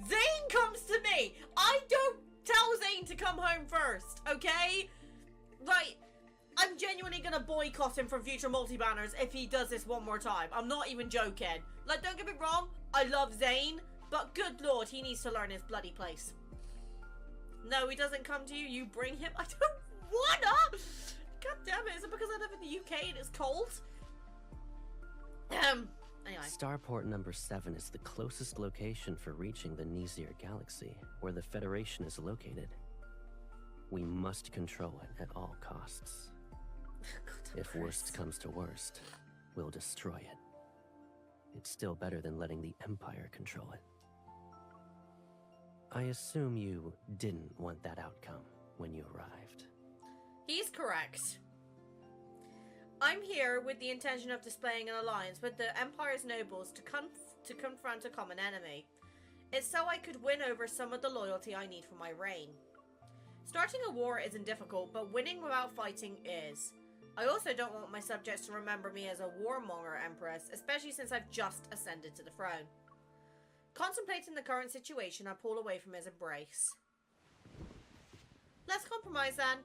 Zane comes to me. I don't tell Zane to come home first, okay? Right, I'm genuinely gonna boycott him from future multi-banners if he does this one more time. I'm not even joking. Like, don't get me wrong, I love Zane, but good lord, he needs to learn his bloody place. No, he doesn't come to you, you bring him. I don't wanna! God damn it, is it because I live in the UK and it's cold? Anyway. Starport number 7 is the closest location for reaching the Nizir galaxy, where the Federation is located. We must control it at all costs. If worst comes to worst, we'll destroy it. It's still better than letting the Empire control it. I assume you didn't want that outcome when you arrived. He's correct. I'm here with the intention of displaying an alliance with the Empire's nobles to confront a common enemy. It's so I could win over some of the loyalty I need for my reign. Starting a war isn't difficult, but winning without fighting is. I also don't want my subjects to remember me as a warmonger empress, especially since I've just ascended to the throne. Contemplating the current situation, I pull away from his embrace. Let's compromise then.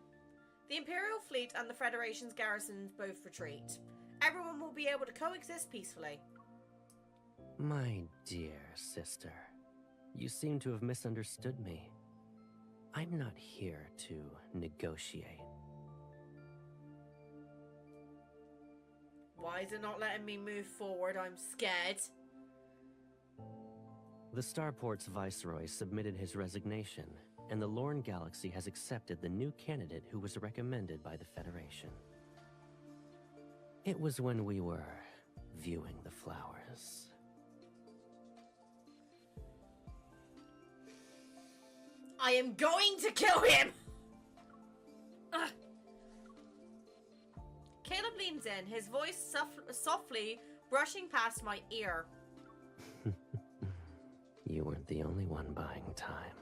The Imperial fleet and the Federation's garrisons both retreat. Everyone will be able to coexist peacefully. My dear sister, you seem to have misunderstood me. I'm not here to negotiate. Why is it not letting me move forward? I'm scared. The Starport's viceroy submitted his resignation, and the Lorne Galaxy has accepted the new candidate who was recommended by the Federation. It was when we were viewing the flowers. I am going to kill him! Ugh. Caleb leans in, his voice softly brushing past my ear. You weren't the only one buying time.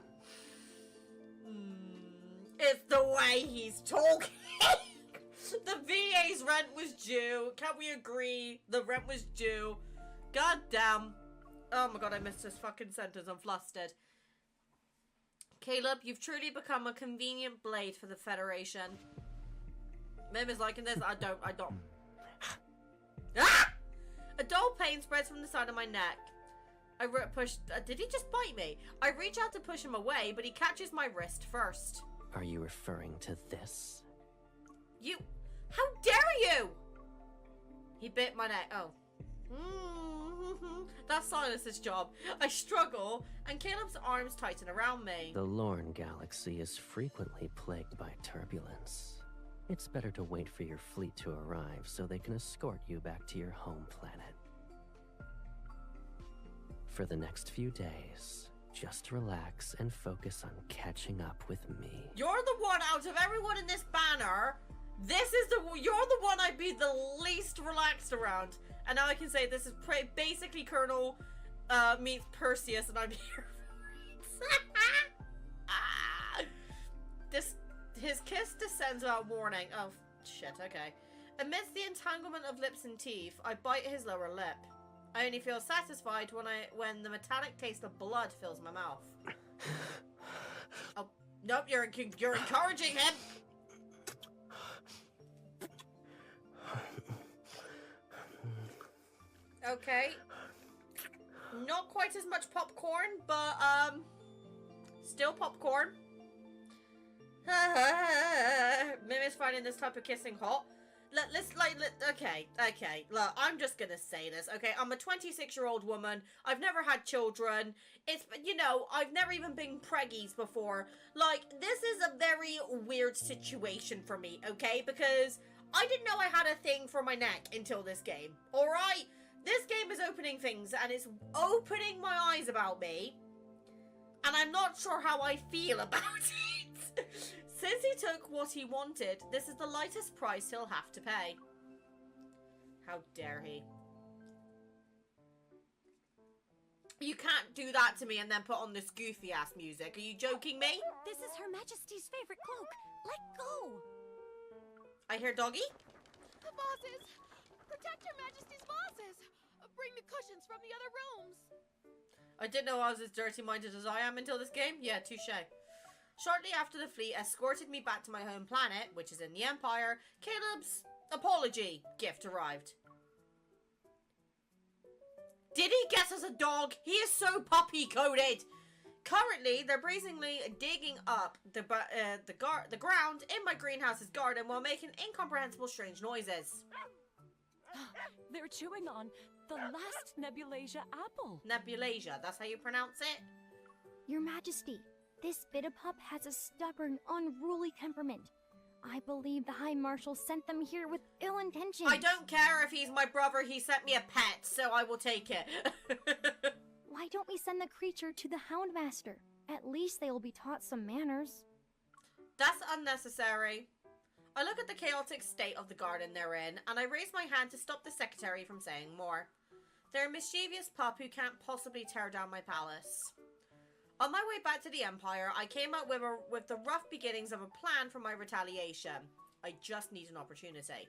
It's the way he's talking! The VA's rent was due. Can we agree? The rent was due. God damn. Oh my god, I missed this fucking sentence. I'm flustered. Caleb, you've truly become a convenient blade for the Federation. Mim is liking this. I don't. Ah! A dull pain spreads from the side of my neck. Did he just bite me? I reach out to push him away, but he catches my wrist first. Are you referring to this? You... How dare you! He bit my neck. Oh. That's Silas's job. I struggle, and Caleb's arms tighten around me. The Lorne Galaxy is frequently plagued by turbulence. It's better to wait for your fleet to arrive so they can escort you back to your home planet. For the next few days, just relax and focus on catching up with me. You're the one out of everyone in this banner. You're the one I'd be the least relaxed around. And now I can say this is basically Colonel meets Perseus, and I'm here for it. His kiss descends without warning. Oh, shit, okay. Amidst the entanglement of lips and teeth, I bite his lower lip. I only feel satisfied when the metallic taste of blood fills my mouth. Oh, nope, you're encouraging him. Okay. Not quite as much popcorn, but still popcorn. Mim is finding this type of kissing hot. Okay. Look, I'm just gonna say this, okay? I'm a 26-year-old woman. I've never had children. I've never even been preggies before. Like, this is a very weird situation for me, okay? Because I didn't know I had a thing for my neck until this game, alright? This game is opening things, and it's opening my eyes about me. And I'm not sure how I feel about it. Since he took what he wanted, this is the lightest price he'll have to pay. How dare he? You can't do that to me and then put on this goofy ass music. Are you joking me? This is Her Majesty's favorite cloak. Let go. I hear doggy. The bosses! Protect Her Majesty's bosses! Bring the cushions from the other rooms! I didn't know I was as dirty-minded as I am until this game. Yeah, touche. Shortly after the fleet escorted me back to my home planet, which is in the Empire, Caleb's apology gift arrived. Did he guess us a dog? He is so puppy-coded! Currently, they're brazenly digging up the ground in my greenhouse's garden while making incomprehensible strange noises. They're chewing on the last Nebulasia apple. Nebulasia, that's how you pronounce it? Your Majesty, this Bit-a-Pup has a stubborn, unruly temperament. I believe the High Marshal sent them here with ill intentions. I don't care if he's my brother, he sent me a pet, so I will take it. Why don't we send the creature to the Houndmaster? At least they will be taught some manners. That's unnecessary. I look at the chaotic state of the garden they're in, and I raise my hand to stop the secretary from saying more. They're a mischievous pup who can't possibly tear down my palace. On my way back to the Empire, I came up with the rough beginnings of a plan for my retaliation. I just need an opportunity.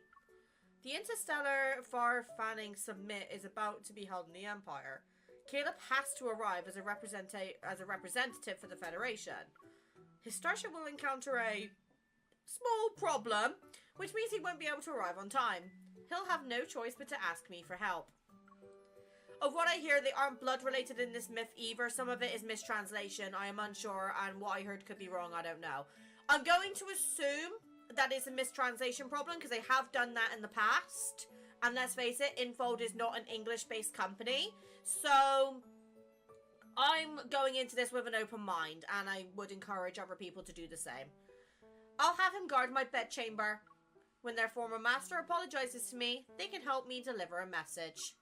The Interstellar Far-Fanning Summit is about to be held in the Empire. Caleb has to arrive as a representative for the Federation. His starship will encounter a small problem, which means he won't be able to arrive on time. He'll have no choice but to ask me for help. Of what I hear, they aren't blood-related in this myth either. Some of it is mistranslation. I am unsure, and what I heard could be wrong. I don't know. I'm going to assume that it's a mistranslation problem, because they have done that in the past. And let's face it, Infold is not an English-based company. So I'm going into this with an open mind, and I would encourage other people to do the same. I'll have him guard my bedchamber. When their former master apologizes to me, they can help me deliver a message.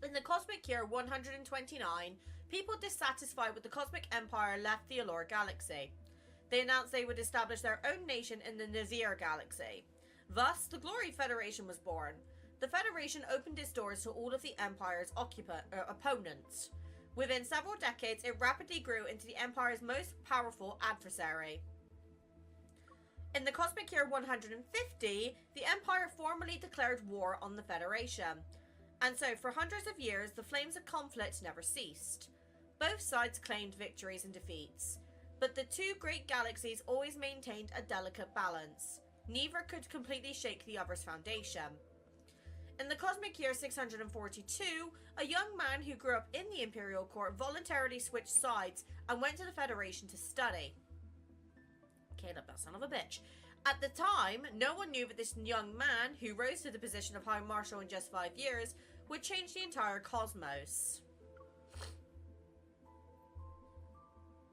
In the Cosmic Year 129, people dissatisfied with the Cosmic Empire left the Allure Galaxy. They announced they would establish their own nation in the Nazir Galaxy. Thus, the Glory Federation was born. The Federation opened its doors to all of the Empire's opponents. Within several decades, it rapidly grew into the Empire's most powerful adversary. In the Cosmic Year 150, the Empire formally declared war on the Federation. And so, for hundreds of years, the flames of conflict never ceased. Both sides claimed victories and defeats. But the two great galaxies always maintained a delicate balance. Neither could completely shake the other's foundation. In the Cosmic Year 642, a young man who grew up in the Imperial Court voluntarily switched sides and went to the Federation to study. Caleb, that son of a bitch. At the time, no one knew that this young man, who rose to the position of High Marshal in just 5 years, would change the entire cosmos.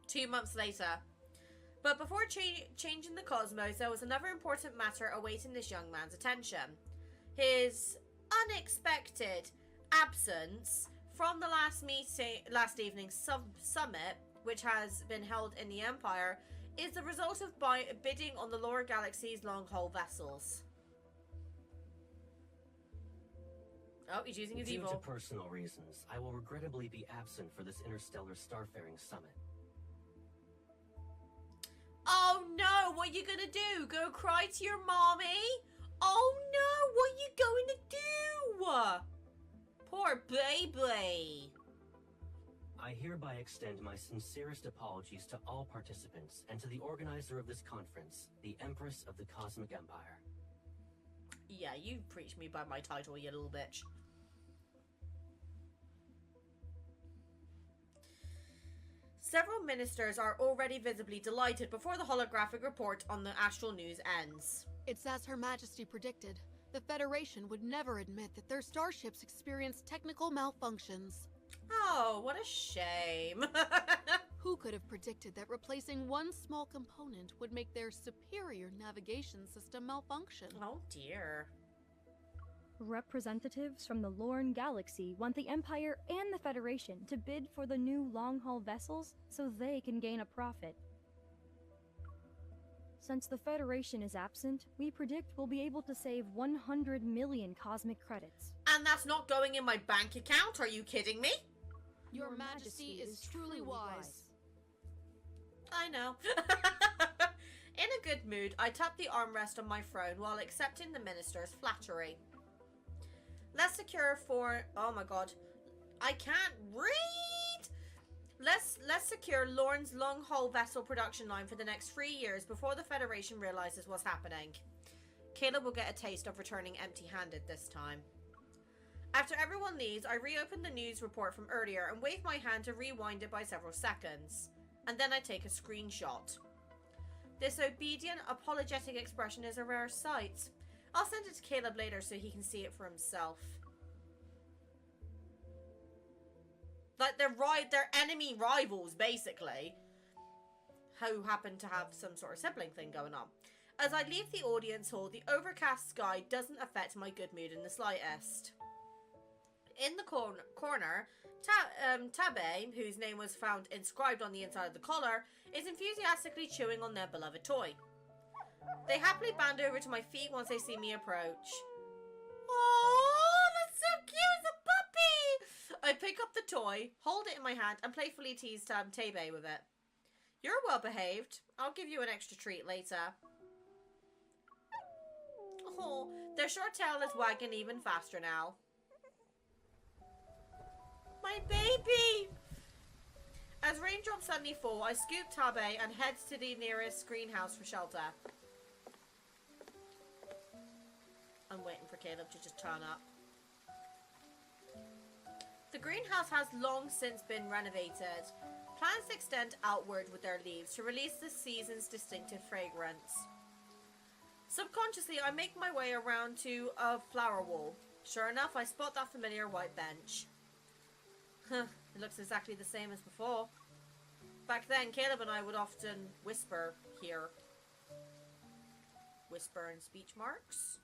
2 months later. But before changing the cosmos, there was another important matter awaiting this young man's attention. His unexpected absence from the last evening's summit, which has been held in the Empire, is the result of bidding on the Lower Galaxy's long-haul vessels. Oh, he's using his Due evil. to personal reasons, I will regrettably be absent for this interstellar starfaring summit. Oh no, what are you gonna do? Go cry to your mommy? Oh no, what are you going to do? Poor baby. I hereby extend my sincerest apologies to all participants and to the organizer of this conference, the Empress of the Cosmic Empire. Yeah, you preached me by my title, you little bitch. Several ministers are already visibly delighted before the holographic report on the astral news ends. It's as Her Majesty predicted. The Federation would never admit that their starships experienced technical malfunctions. Oh, what a shame. Who could have predicted that replacing one small component would make their superior navigation system malfunction? Oh dear. Representatives from the Lorne Galaxy want the Empire and the Federation to bid for the new long-haul vessels so they can gain a profit. Since the Federation is absent, we predict we'll be able to save 100 million cosmic credits. And that's not going in my bank account, are you kidding me? Your Majesty is truly wise. I know. In a good mood, I tap the armrest on my throne while accepting the minister's flattery. Let's secure for... Oh my god. I can't read! Let's secure Lorne's long-haul vessel production line for the next 3 years before the Federation realizes what's happening. Caleb will get a taste of returning empty-handed this time. After everyone leaves, I reopen the news report from earlier and wave my hand to rewind it by several seconds. And then I take a screenshot. This obedient, apologetic expression is a rare sight. I'll send it to Caleb later so he can see it for himself. Like, they're enemy rivals, basically. Who happen to have some sort of sibling thing going on. As I leave the audience hall, the overcast sky doesn't affect my good mood in the slightest. In the corner, Tabe, whose name was found inscribed on the inside of the collar, is enthusiastically chewing on their beloved toy. They happily band over to my feet once they see me approach. Oh, that's so cute! It's a puppy! I pick up the toy, hold it in my hand, and playfully tease Tabe with it. You're well behaved. I'll give you an extra treat later. Oh, their short tail is wagging even faster now. My baby! As raindrops suddenly fall, I scoop Tabe and head to the nearest greenhouse for shelter. I'm waiting for Caleb to just turn up. The greenhouse has long since been renovated. Plants extend outward with their leaves to release the season's distinctive fragrance. Subconsciously, I make my way around to a flower wall. Sure enough, I spot that familiar white bench. Huh, it looks exactly the same as before. Back then, Caleb and I would often whisper here. Whisper in speech marks?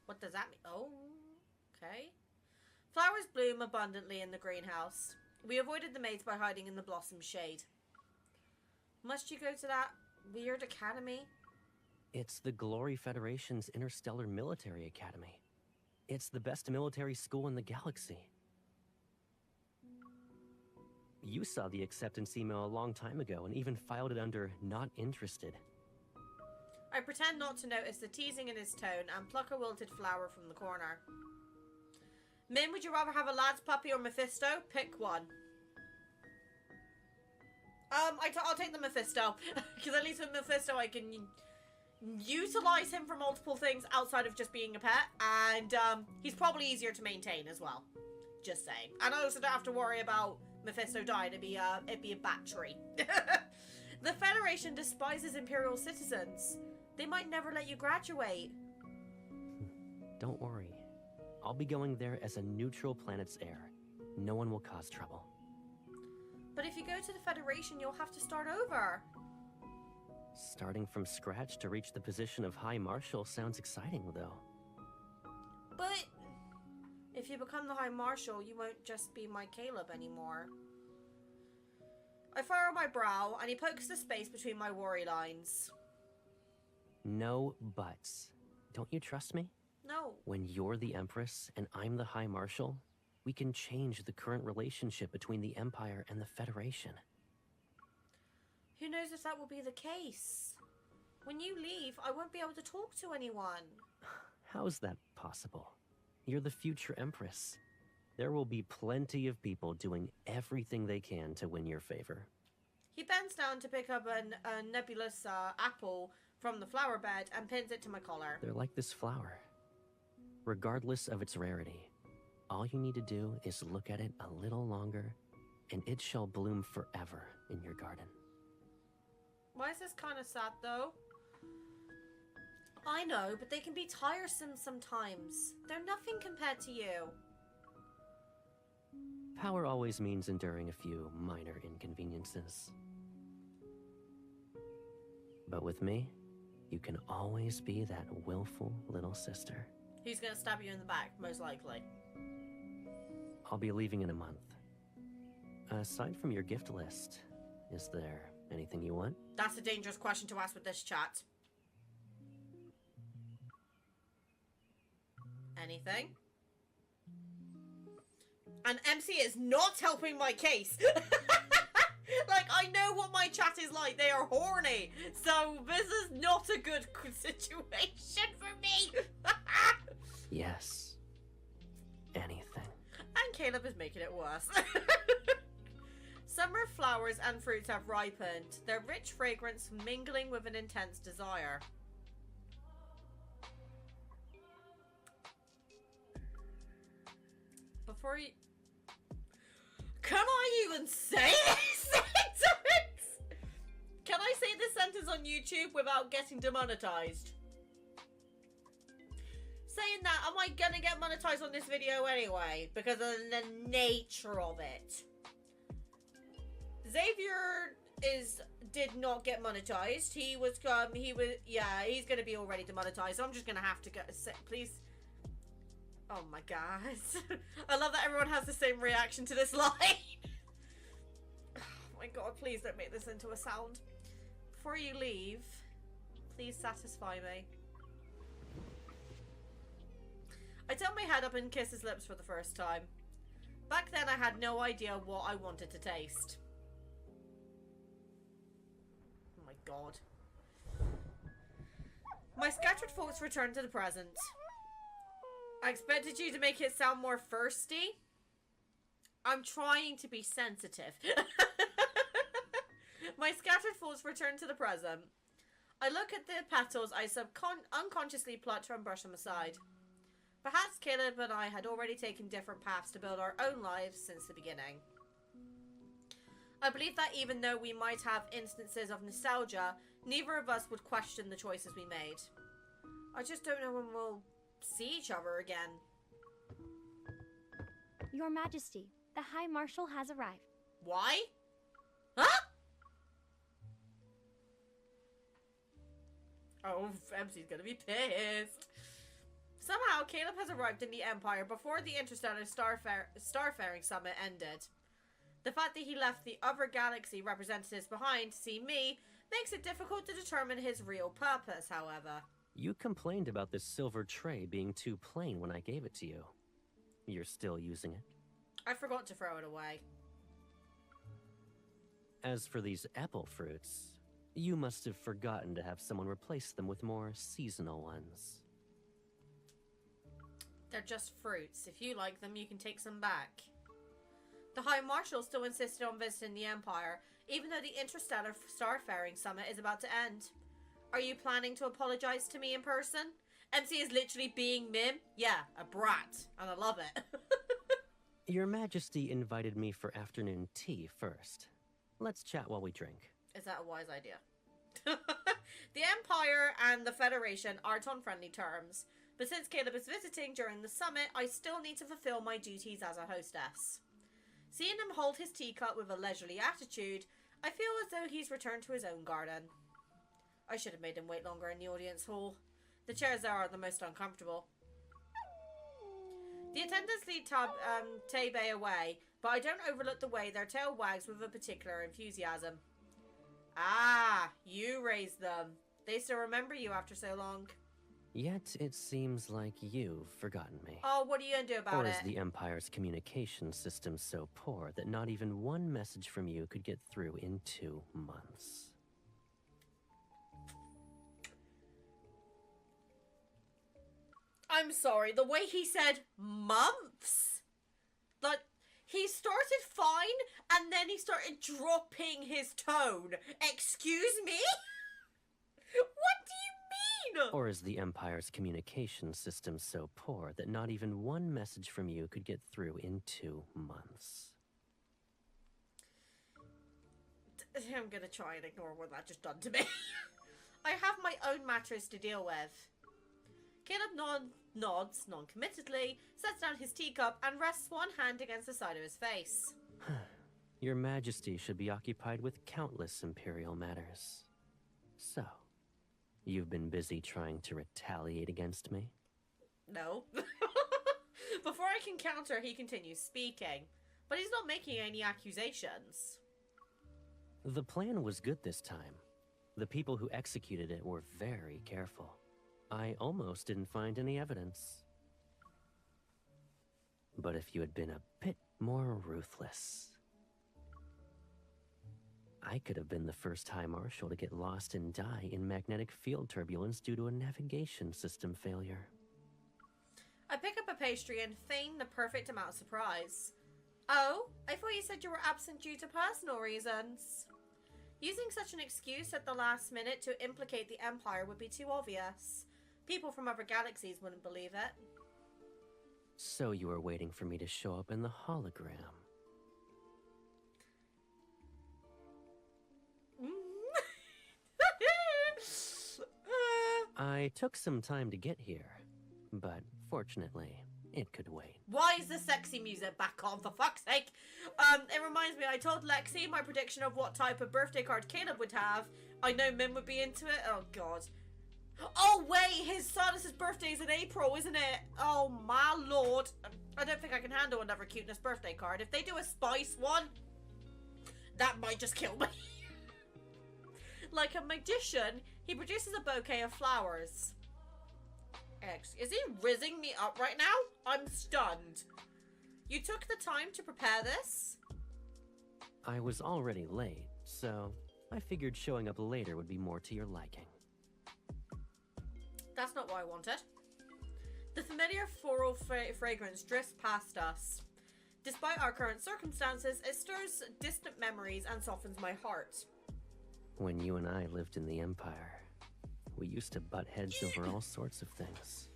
What does that mean? Oh, okay. Flowers bloom abundantly in the greenhouse. We avoided the maids by hiding in the blossom shade. Must you go to that weird academy? It's the Glory Federation's Interstellar Military Academy. It's the best military school in the galaxy. You saw the acceptance email a long time ago and even filed it under not interested. I pretend not to notice the teasing in his tone and pluck a wilted flower from the corner. Min, would you rather have a lad's puppy or Mephisto? Pick one. I'll take the Mephisto. Because at least with Mephisto I can utilize him for multiple things outside of just being a pet. And he's probably easier to maintain as well. Just saying. And I also don't have to worry about Mephisto dying. It'd be a battery. The Federation despises Imperial citizens. They might never let you graduate. Don't worry. I'll be going there as a neutral planet's heir. No one will cause trouble. But if you go to the Federation, you'll have to start over. Starting from scratch to reach the position of High Marshal sounds exciting, though. But if you become the High Marshal, you won't just be my Caleb anymore. I furrow my brow, and he pokes the space between my worry lines. No buts. Don't you trust me? No. When you're the Empress and I'm the High Marshal, we can change the current relationship between the Empire and the Federation. Who knows if that will be the case? When you leave, I won't be able to talk to anyone. How's that possible? You're the future Empress. There will be plenty of people doing everything they can to win your favor. He bends down to pick up a nebulous apple from the flower bed and pins it to my collar. They're like this flower. Regardless of its rarity, all you need to do is look at it a little longer, and it shall bloom forever in your garden. Why is this kind of sad, though? I know, but they can be tiresome sometimes. They're nothing compared to you. Power always means enduring a few minor inconveniences. But with me, you can always be that willful little sister. Who's gonna stab you in the back, most likely? I'll be leaving in a month. Aside from your gift list, is there anything you want? That's a dangerous question to ask with this chat. Anything? And MC is not helping my case. Like, I know what my chat is like. They are horny. So this is not a good situation for me. Yes. Anything. And Caleb is making it worse. Summer flowers and fruits have ripened, their rich fragrance mingling with an intense desire. Before you... Can I even say this sentence? Can I say this sentence on YouTube without getting demonetized? Saying that, am I gonna get monetized on this video anyway? Because of the nature of it. Xavier did not get monetized. He's gonna be already demonetized. So I'm just gonna have to go. Please. Oh my god. I love that everyone has the same reaction to this line. Oh my god, please don't make this into a sound. Before you leave, please satisfy me. I tilt my head up and kiss his lips for the first time. Back then I had no idea what I wanted to taste. Oh my god. My scattered thoughts return to the present. I expected you to make it sound more thirsty. I'm trying to be sensitive. My scattered thoughts return to the present. I look at the petals I unconsciously plucked and brush them aside. Perhaps Caleb and I had already taken different paths to build our own lives since the beginning. I believe that even though we might have instances of nostalgia, neither of us would question the choices we made. I just don't know when we'll see each other again. Your Majesty, the High Marshal has arrived. Why? Huh? Oh, MC's gonna be pissed. Somehow, Caleb has arrived in the Empire before the Interstellar Starfaring Summit ended. The fact that he left the other galaxy representatives behind to see me makes it difficult to determine his real purpose, however. You complained about this silver tray being too plain when I gave it to you. You're still using it? I forgot to throw it away. As for these apple fruits, you must have forgotten to have someone replace them with more seasonal ones. They're just fruits. If you like them, you can take some back. The High Marshal still insisted on visiting the Empire, even though the Interstellar Starfaring Summit is about to end. Are you planning to apologize to me in person? MC is literally being Mim. Yeah, a brat. And I love it. Your Majesty invited me for afternoon tea first. Let's chat while we drink. Is that a wise idea? The Empire and the Federation aren't on friendly terms. But since Caleb is visiting during the summit, I still need to fulfill my duties as a hostess. Seeing him hold his teacup with a leisurely attitude, I feel as though he's returned to his own garden. I should have made him wait longer in the audience hall. The chairs there are the most uncomfortable. The attendants lead Tabe away, but I don't overlook the way their tail wags with a particular enthusiasm. Ah, you raised them. They still remember you after so long. Yet it seems like you've forgotten me. Oh, what are you gonna do about Or it? is the Empire's communication system so poor that not even one message from you could get through in 2 months? I'm sorry, the way he said months? Like, he started fine, and then he started dropping his tone. Excuse me? What do you mean? Or is the Empire's communication system so poor that not even one message from you could get through in 2 months? I'm gonna try and ignore what that just done to me. I have my own matters to deal with. Caleb nods non-committedly, sets down his teacup, and rests one hand against the side of his face. Your Majesty should be occupied with countless Imperial matters. So, you've been busy trying to retaliate against me? No. Before I can counter, he continues speaking. But he's not making any accusations. The plan was good this time. The people who executed it were very careful. I almost didn't find any evidence. But if you had been a bit more ruthless, I could have been the first High Marshal to get lost and die in magnetic field turbulence due to a navigation system failure. I pick up a pastry and feign the perfect amount of surprise. Oh, I thought you said you were absent due to personal reasons. Using such an excuse at the last minute to implicate the Empire would be too obvious. People from other galaxies wouldn't believe it. So you were waiting for me to show up in the hologram. I took some time to get here, but fortunately, it could wait. Why is the sexy music back on, for fuck's sake? In that reminds me, I told Lexi my prediction of what type of birthday card Caleb would have. I know Mim would be into it. Oh, God. Oh, wait, his Silas's birthday is in April, isn't it? Oh, my lord. I don't think I can handle another cuteness birthday card. If they do a spice one, that might just kill me. Like a magician, he produces a bouquet of flowers. Is he rizzing me up right now? I'm stunned. You took the time to prepare this? I was already late, so I figured showing up later would be more to your liking. That's not what I wanted. The familiar floral fragrance drifts past us. Despite our current circumstances, it stirs distant memories and softens my heart. When you and I lived in the Empire, we used to butt heads over all sorts of things.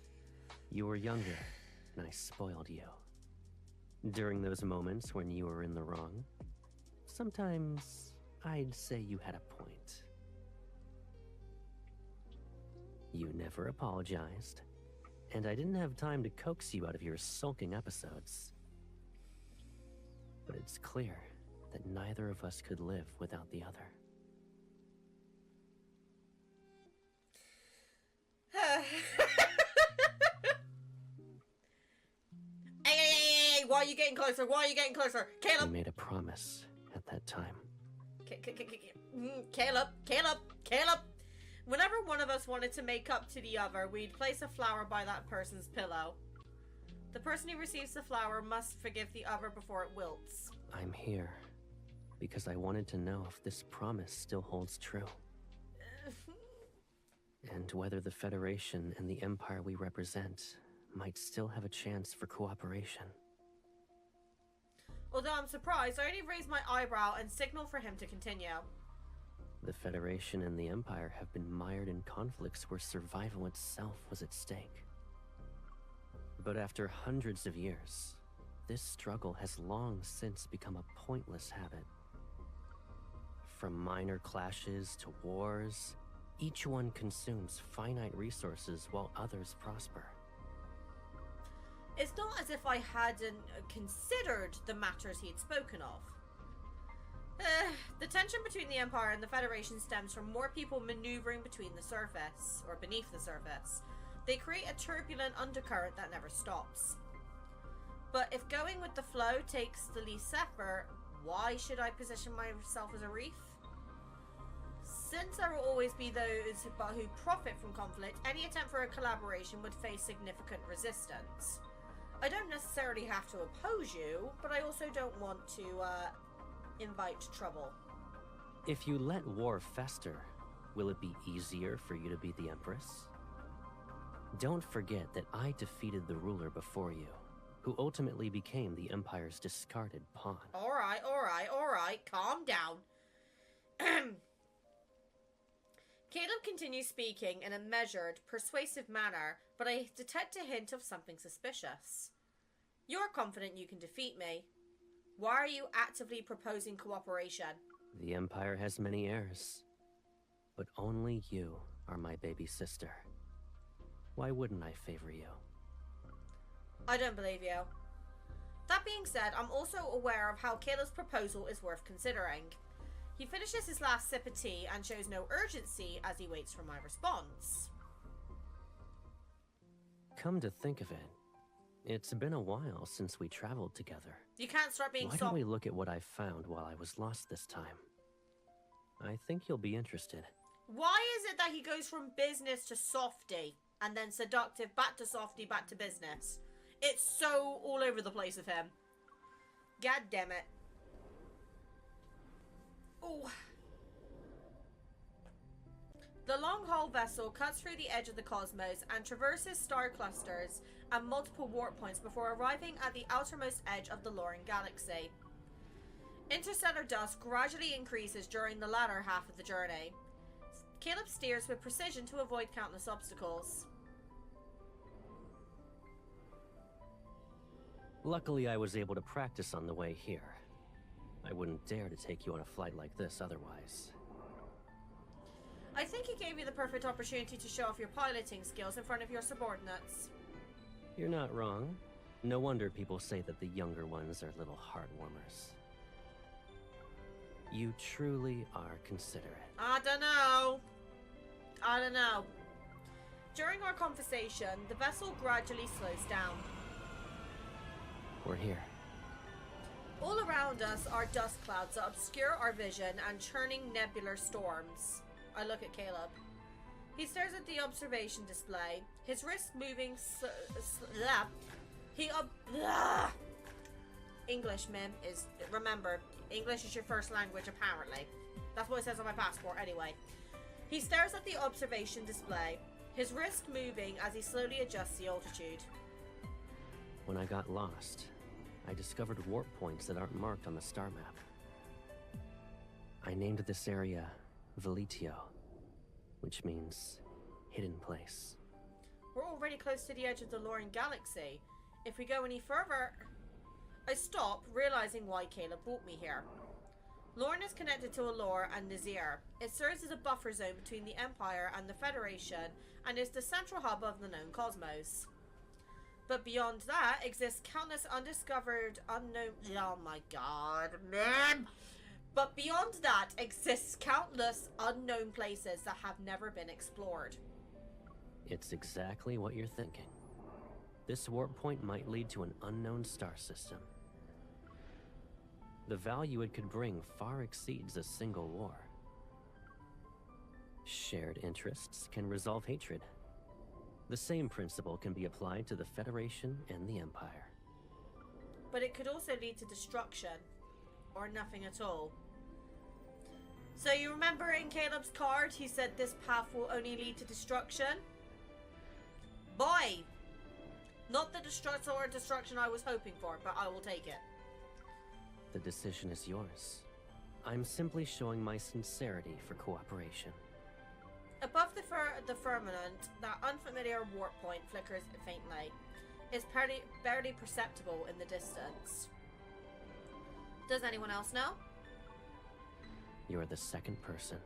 You were younger, and I spoiled you. During those moments when you were in the wrong, sometimes I'd say you had a point. You never apologized, and I didn't have time to coax you out of your sulking episodes. But it's clear that neither of us could live without the other. Hey, why are you getting closer? Why are you getting closer? Caleb! We made a promise at that time. Caleb! Whenever one of us wanted to make up to the other, we'd place a flower by that person's pillow. The person who receives the flower must forgive the other before it wilts. I'm here because I wanted to know if this promise still holds true. And whether the Federation and the Empire we represent might still have a chance for cooperation. Although I'm surprised, I only raised my eyebrow and signaled for him to continue. The Federation and the Empire have been mired in conflicts where survival itself was at stake. But after hundreds of years, this struggle has long since become a pointless habit. From minor clashes to wars, each one consumes finite resources while others prosper. It's not as if I hadn't considered the matters he'd spoken of. The tension between the Empire and the Federation stems from more people maneuvering between the surface, or beneath the surface. They create a turbulent undercurrent that never stops. But if going with the flow takes the least effort, why should I position myself as a reef? Since there will always be those who profit from conflict, any attempt for a collaboration would face significant resistance. I don't necessarily have to oppose you, but I also don't want to invite trouble. If you let war fester, will it be easier for you to be the Empress? Don't forget that I defeated the ruler before you, who ultimately became the Empire's discarded pawn. Alright, calm down. Caleb continues speaking in a measured, persuasive manner, but I detect a hint of something suspicious. You're confident you can defeat me. Why are you actively proposing cooperation? The Empire has many heirs, but only you are my baby sister. Why wouldn't I favor you? I don't believe you. That being said, I'm also aware of how Caleb's proposal is worth considering. He finishes his last sip of tea and shows no urgency as he waits for my response. Come to think of it, it's been a while since we traveled together. You can't start being Why don't we look at what I found while I was lost this time? I think you'll be interested. Why is it that he goes from business to softy, and then seductive, back to softy, back to business? It's so all over the place of him. God damn it. Ooh. The long-haul vessel cuts through the edge of the cosmos and traverses star clusters and multiple warp points before arriving at the outermost edge of the Loren galaxy. Interstellar dust gradually increases during the latter half of the journey. Caleb steers with precision to avoid countless obstacles. Luckily, I was able to practice on the way here. I wouldn't dare to take you on a flight like this otherwise. I think he gave you the perfect opportunity to show off your piloting skills in front of your subordinates. You're not wrong. No wonder people say that the younger ones are little heart warmers. You truly are considerate. I don't know. I don't know. During our conversation, the vessel gradually slows down. We're here. All around us are dust clouds that obscure our vision and churning nebular storms. I look at Caleb. He stares at the observation display, his wrist moving English, Mim, is... Remember, English is your first language, apparently. That's what it says on my passport, anyway. He stares at the observation display, his wrist moving as he slowly adjusts the altitude. When I got lost, I discovered warp points that aren't marked on the star map. I named this area Veletio, which means hidden place. We're already close to the edge of the Lauren Galaxy. If we go any further... I stop, realizing why Caleb brought me here. Lauren is connected to Allure and Nazir. It serves as a buffer zone between the Empire and the Federation, and is the central hub of the known cosmos. But beyond that exists countless undiscovered, unknown... Oh my god, man! But beyond that exists countless unknown places that have never been explored. It's exactly what you're thinking. This warp point might lead to an unknown star system. The value it could bring far exceeds a single war. Shared interests can resolve hatred. The same principle can be applied to the Federation and the Empire. But it could also lead to destruction. Or nothing at all. So you remember in Caleb's card, he said this path will only lead to destruction? Boy! Not the destruction I was hoping for, but I will take it. The decision is yours. I'm simply showing my sincerity for cooperation. Above the firmament, that unfamiliar warp point flickers faintly. It's barely perceptible in the distance. Does anyone else know? You're the second person.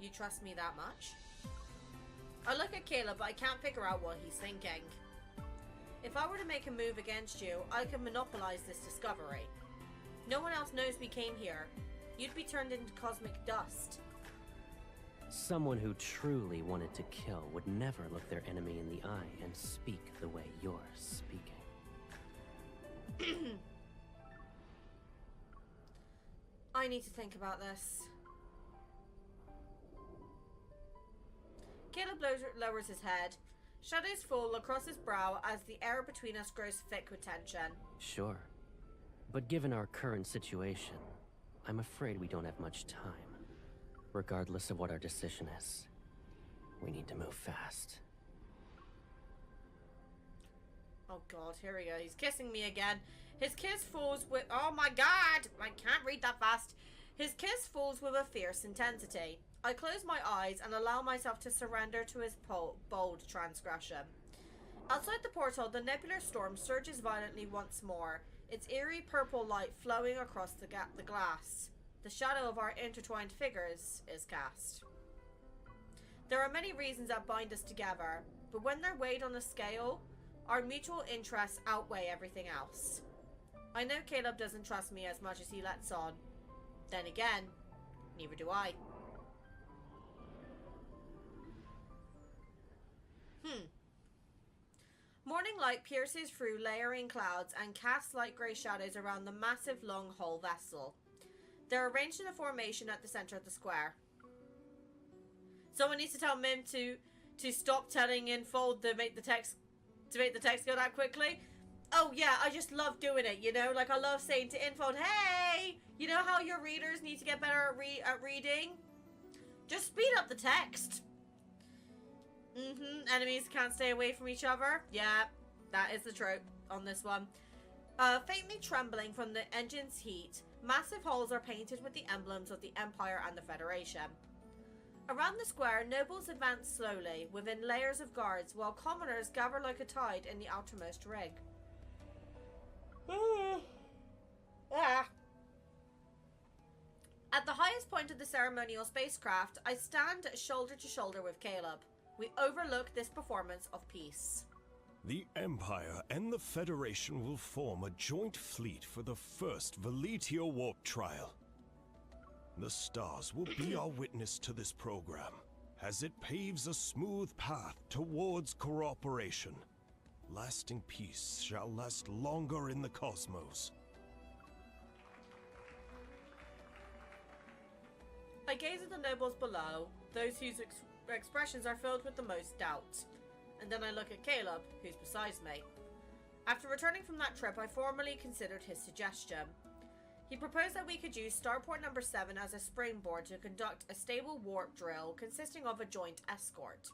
You trust me that much? I look at Caleb, but I can't figure out what he's thinking. If I were to make a move against you, I could monopolize this discovery. No one else knows we came here. You'd be turned into cosmic dust. Someone who truly wanted to kill would never look their enemy in the eye and speak the way you're speaking. I need to think about this. Caleb lowers his head. Shadows fall across his brow as the air between us grows thick with tension. Sure. But given our current situation, I'm afraid we don't have much time. Regardless of what our decision is, we need to move fast. Oh god, here we go. He's kissing me again. His kiss falls with... Oh my god! I can't read that fast. His kiss falls with a fierce intensity. I close my eyes and allow myself to surrender to his bold transgression. Outside the portal, the nebular storm surges violently once more, its eerie purple light flowing across the glass. The shadow of our intertwined figures is cast. There are many reasons that bind us together, but when they're weighed on a scale, our mutual interests outweigh everything else. I know Caleb doesn't trust me as much as he lets on. Then again, neither do I. Morning light pierces through layering clouds and casts light grey shadows around the massive long hull vessel. They're arranged in a formation at the center of the square. Someone needs to tell Mim to stop telling Infold to make the text go that quickly. Oh yeah, I just love doing it, you know? Like I love saying to Infold, hey! You know how your readers need to get better at reading? Just speed up the text. Enemies can't stay away from each other. Yeah, that is the trope on this one. Faintly trembling from the engine's heat, massive hulls are painted with the emblems of the Empire and the Federation. Around the square, nobles advance slowly, within layers of guards, while commoners gather like a tide in the outermost ring. At the highest point of the ceremonial spacecraft, I stand shoulder to shoulder with Caleb. We overlook this performance of peace. The Empire and the Federation will form a joint fleet for the first Veletio warp trial. The stars will be our witness to this program, as it paves a smooth path towards cooperation. Lasting peace shall last longer in the cosmos. I gaze at the nobles below, those whose expressions are filled with the most doubt. And then I look at Caleb, who's beside me. After returning from that trip, I formally considered his suggestion. He proposed that we could use Starport number 7 as a springboard to conduct a stable warp drill consisting of a joint escort.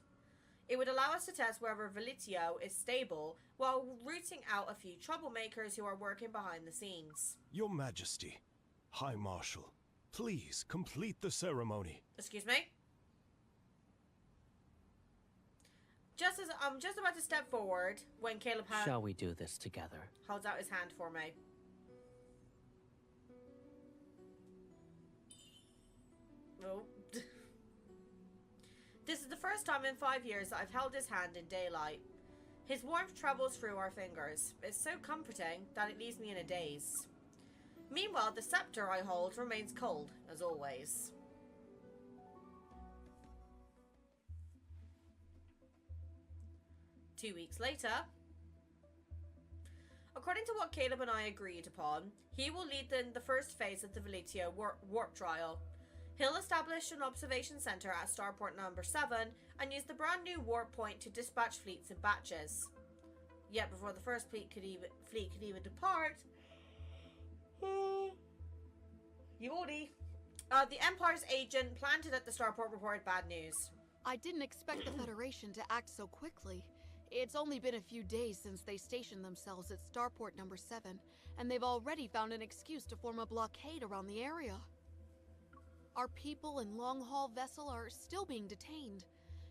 It would allow us to test whether Velitio is stable while rooting out a few troublemakers who are working behind the scenes. Your Majesty, High Marshal, please complete the ceremony. Excuse me? Just as I'm just about to step forward when Caleb Shall we do this together? holds out his hand for me. Oh. This is the first time in 5 years that I've held his hand in daylight. His warmth travels through our fingers. It's so comforting that it leaves me in a daze. Meanwhile, the scepter I hold remains cold, as always. Two weeks later, according to what Caleb and I agreed upon, he will lead in the first phase of the Velitio warp trial. He'll establish an observation center at Starport number 7 and use the brand new warp point to dispatch fleets in batches. Yet before the first fleet could even depart, VOD. The Empire's agent planted at the Starport reported bad news. I didn't expect the Federation to act so quickly. It's only been a few days since they stationed themselves at Starport number 7, and they've already found an excuse to form a blockade around the area. Our people and long-haul vessel are still being detained.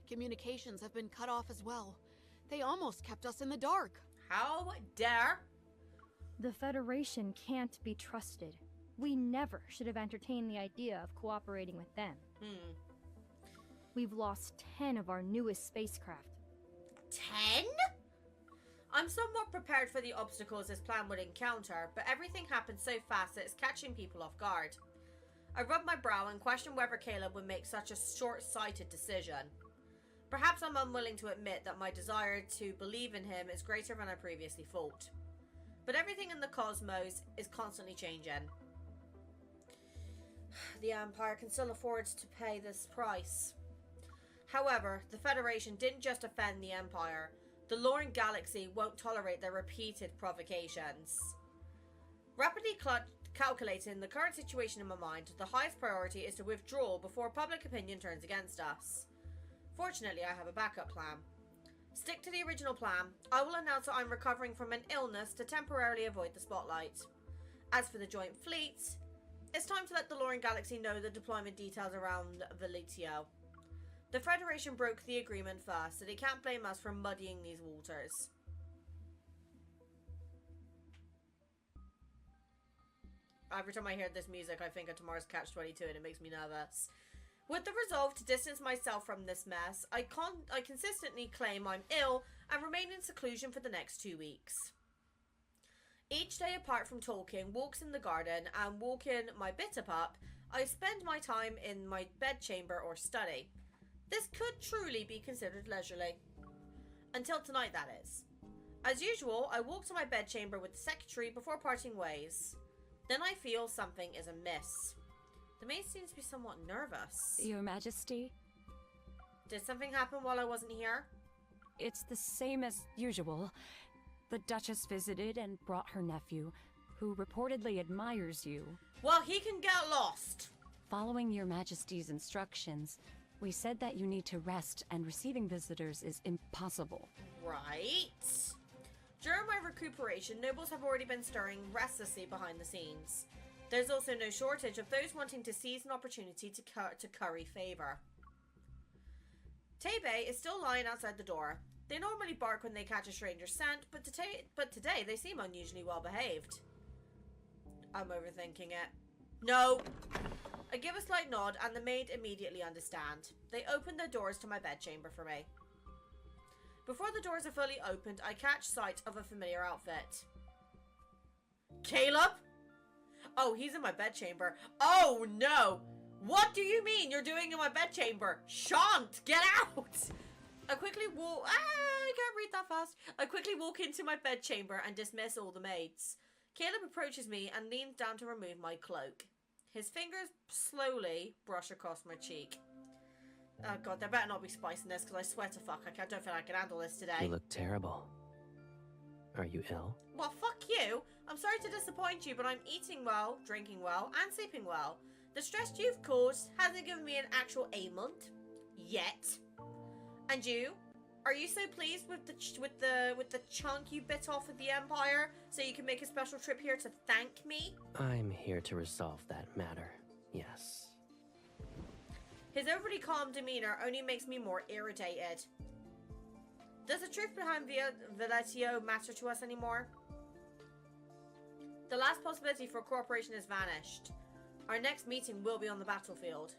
Communications have been cut off as well. They almost kept us in the dark. How dare? The Federation can't be trusted. We never should have entertained the idea of cooperating with them. We've lost 10 of our newest spacecraft. 10? I'm somewhat prepared for the obstacles this plan would encounter, but everything happened so fast that it's catching people off guard. I rub my brow and question whether Caleb would make such a short-sighted decision. Perhaps I'm unwilling to admit that my desire to believe in him is greater than I previously thought. But everything in the cosmos is constantly changing. The Empire can still afford to pay this price. However, the Federation didn't just offend the Empire. The Lorne Galaxy won't tolerate their repeated provocations. Rapidly calculating the current situation in my mind, the highest priority is to withdraw before public opinion turns against us. Fortunately, I have a backup plan. Stick to the original plan. I will announce that I'm recovering from an illness to temporarily avoid the spotlight. As for the joint fleet, it's time to let the Lorne Galaxy know the deployment details around Velitio. The Federation broke the agreement first, so they can't blame us for muddying these waters. Every time I hear this music, I think of Tomorrow's Catch-22 and it makes me nervous. With the resolve to distance myself from this mess, I consistently claim I'm ill and remain in seclusion for the next 2 weeks. Each day apart from talking, walks in the garden, and walking my bitter pup, I spend my time in my bedchamber or study. This could truly be considered leisurely. Until tonight, that is. As usual, I walk to my bedchamber with the secretary before parting ways. Then I feel something is amiss. The maid seems to be somewhat nervous. Your Majesty? Did something happen while I wasn't here? It's the same as usual. The Duchess visited and brought her nephew, who reportedly admires you. Well, he can get lost. Following Your Majesty's instructions, we said that you need to rest and receiving visitors is impossible. Right. During my recuperation, nobles have already been stirring restlessly behind the scenes. There's also no shortage of those wanting to seize an opportunity to curry favor. Tebe is still lying outside the door. They normally bark when they catch a stranger's scent, but today they seem unusually well behaved. I'm overthinking it. No! I give a slight nod and the maid immediately understand. They open their doors to my bedchamber for me. Before the doors are fully opened, I catch sight of a familiar outfit. Caleb? Oh, he's in my bedchamber. Oh no! What do you mean you're doing in my bedchamber? Shan't! Get out! I quickly walk... I can't read that fast. I quickly walk into my bedchamber and dismiss all the maids. Caleb approaches me and leans down to remove my cloak. His fingers slowly brush across my cheek. Oh god, there better not be spice in this because I swear to fuck, I don't feel I can handle this today. You look terrible. Are you ill? Well, fuck you. I'm sorry to disappoint you, but I'm eating well, drinking well, and sleeping well. The stress you've caused hasn't given me an actual ailment yet. And you? Are you so pleased with the chunk you bit off of the Empire, so you can make a special trip here to thank me? I'm here to resolve that matter. Yes. His overly calm demeanor only makes me more irritated. Does the truth behind Veletio matter to us anymore? The last possibility for cooperation has vanished. Our next meeting will be on the battlefield.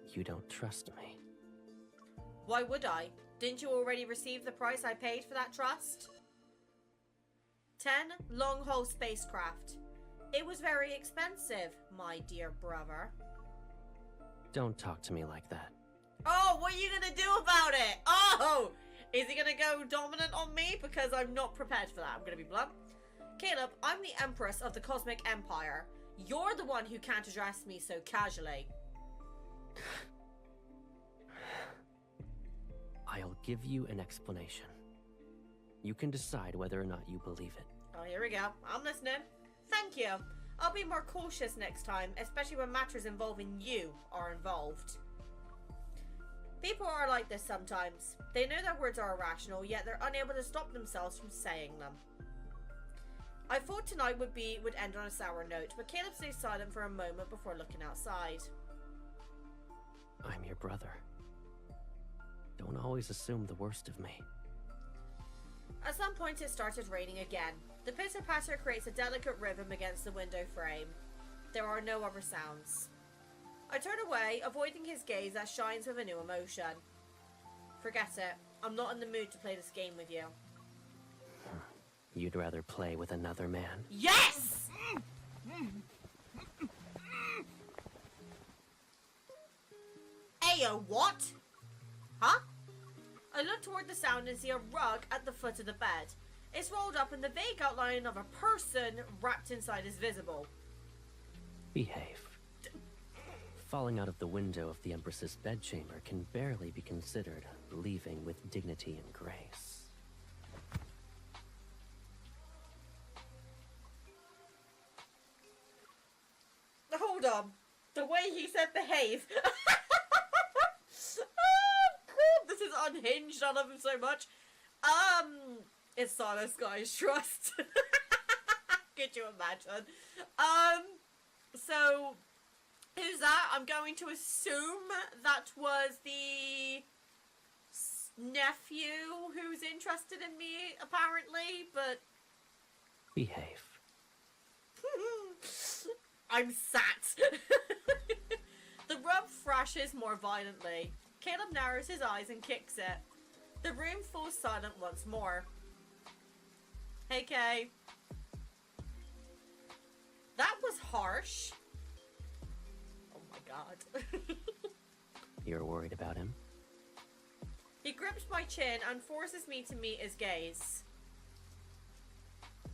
You don't trust me. Why would I? Didn't you already receive the price I paid for that trust? 10 long-haul spacecraft. It was very expensive, my dear brother. Don't talk to me like that. Oh, what are you gonna do about it? Oh! Is he gonna go dominant on me? Because I'm not prepared for that. I'm gonna be blunt. Caleb, I'm the Empress of the Cosmic Empire. You're the one who can't address me so casually. I'll give you an explanation. You can decide whether or not you believe it. Oh, here we go. I'm listening. Thank you. I'll be more cautious next time, especially when matters involving you are involved. People are like this sometimes. They know their words are irrational, yet they're unable to stop themselves from saying them. I thought tonight would end on a sour note, but Caleb stays silent for a moment before looking outside. I'm your brother. Don't always assume the worst of me. At some point it started raining again. The pitter-patter creates a delicate rhythm against the window frame. There are no other sounds. I turn away, avoiding his gaze that shines with a new emotion. Forget it. I'm not in the mood to play this game with you. You'd rather play with another man? Yes! Ayo, what? Huh? I look toward the sound and see a rug at the foot of the bed. It's rolled up and the vague outline of a person wrapped inside is visible. Behave. Falling out of the window of the Empress's bedchamber can barely be considered leaving with dignity and grace. Hold on. The way he said behave. This is unhinged. I love him so much. It's Silas Guy's trust. Could you imagine? So who's that? I'm going to assume that was the nephew who's interested in me, apparently, but Behave. I'm sat. The rub thrashes more violently. Caleb narrows his eyes and kicks it. The room falls silent once more. Hey, Kay. That was harsh. Oh my god. You're worried about him? He grips my chin and forces me to meet his gaze.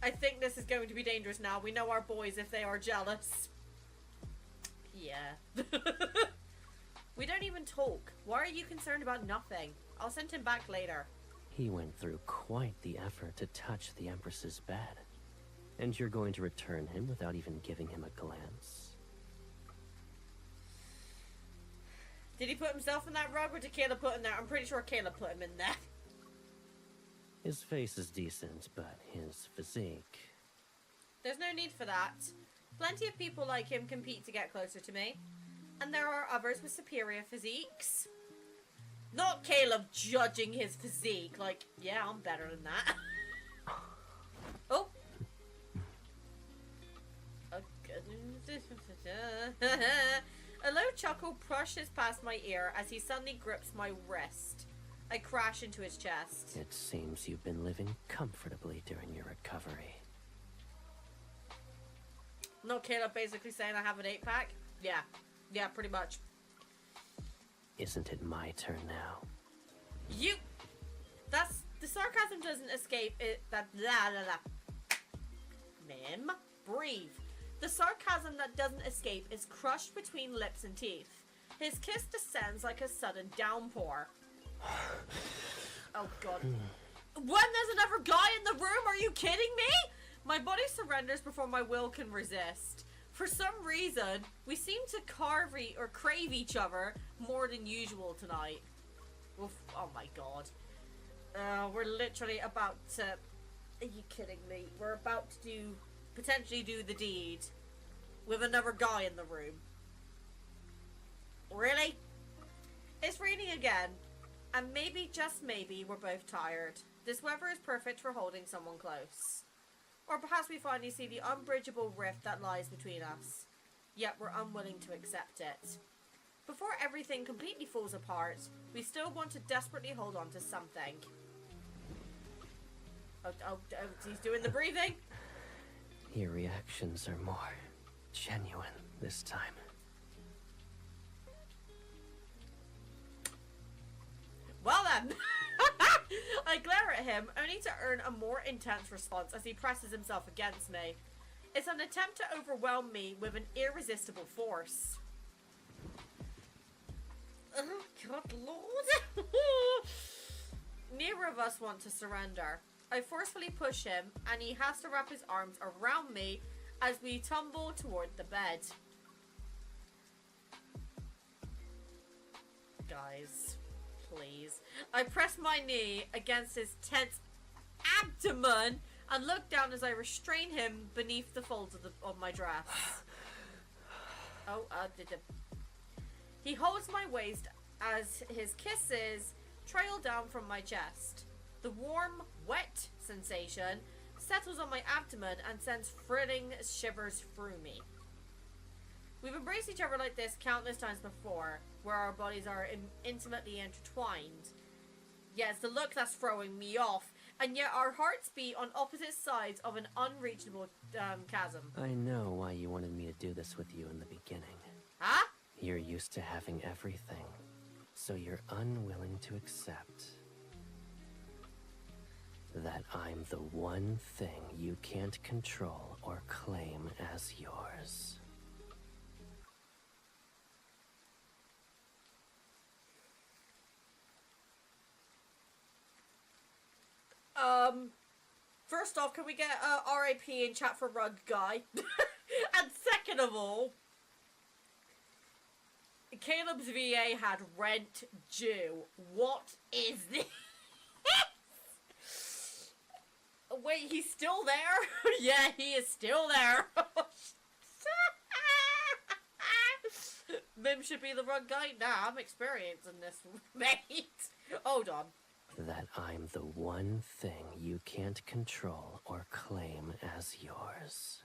I think this is going to be dangerous now. We know our boys if they are jealous. Yeah. We don't even talk. Why are you concerned about nothing? I'll send him back later. He went through quite the effort to touch the Empress's bed. And you're going to return him without even giving him a glance? Did he put himself in that rug or did Caleb put him there? I'm pretty sure Caleb put him in there. His face is decent, but his physique... There's no need for that. Plenty of people like him compete to get closer to me. And there are others with superior physiques. Not Caleb judging his physique. Like, yeah, I'm better than that. Oh. A low chuckle brushes past my ear as he suddenly grips my wrist. I crash into his chest. It seems you've been living comfortably during your recovery. No, Caleb basically saying I have an 8-pack? Yeah. Yeah, pretty much. Isn't it my turn now? You... That's... The sarcasm doesn't escape it... That... Blah, blah, blah. Mim, breathe. The sarcasm that doesn't escape is crushed between lips and teeth. His kiss descends like a sudden downpour. Oh god. When there's another guy in the room, are you kidding me? My body surrenders before my will can resist. For some reason, we seem to crave each other more than usual tonight. Oof, oh my god. We're literally about to... Are you kidding me? We're about to potentially do the deed with another guy in the room. Really? It's raining again. And maybe, just maybe, we're both tired. This weather is perfect for holding someone close. Or perhaps we finally see the unbridgeable rift that lies between us. Yet we're unwilling to accept it. Before everything completely falls apart, we still want to desperately hold on to something. Oh, he's doing the breathing. Your reactions are more genuine this time. Well then! I glare at him, only to earn a more intense response as he presses himself against me. It's an attempt to overwhelm me with an irresistible force. Oh, God Lord! Neither of us want to surrender. I forcefully push him, and he has to wrap his arms around me as we tumble toward the bed. Guys, please. I press my knee against his tense abdomen and look down as I restrain him beneath the folds of my dress. He holds my waist as his kisses trail down from my chest. The warm, wet sensation settles on my abdomen and sends thrilling shivers through me. We've embraced each other like this countless times before, where our bodies are intimately intertwined. Yeah, it's the look that's throwing me off, and yet our hearts beat on opposite sides of an unreachable chasm. I know why you wanted me to do this with you in the beginning. Huh? You're used to having everything, so you're unwilling to accept that I'm the one thing you can't control or claim as yours. First off, can we get RIP in chat for Rug Guy? And second of all, Caleb's VA had rent due. What is this? Wait, he's still there? Yeah, he is still there. Mim should be the Rug Guy. Nah, I'm experienced in this, mate. Hold on. That I'm the one thing you can't control or claim as yours.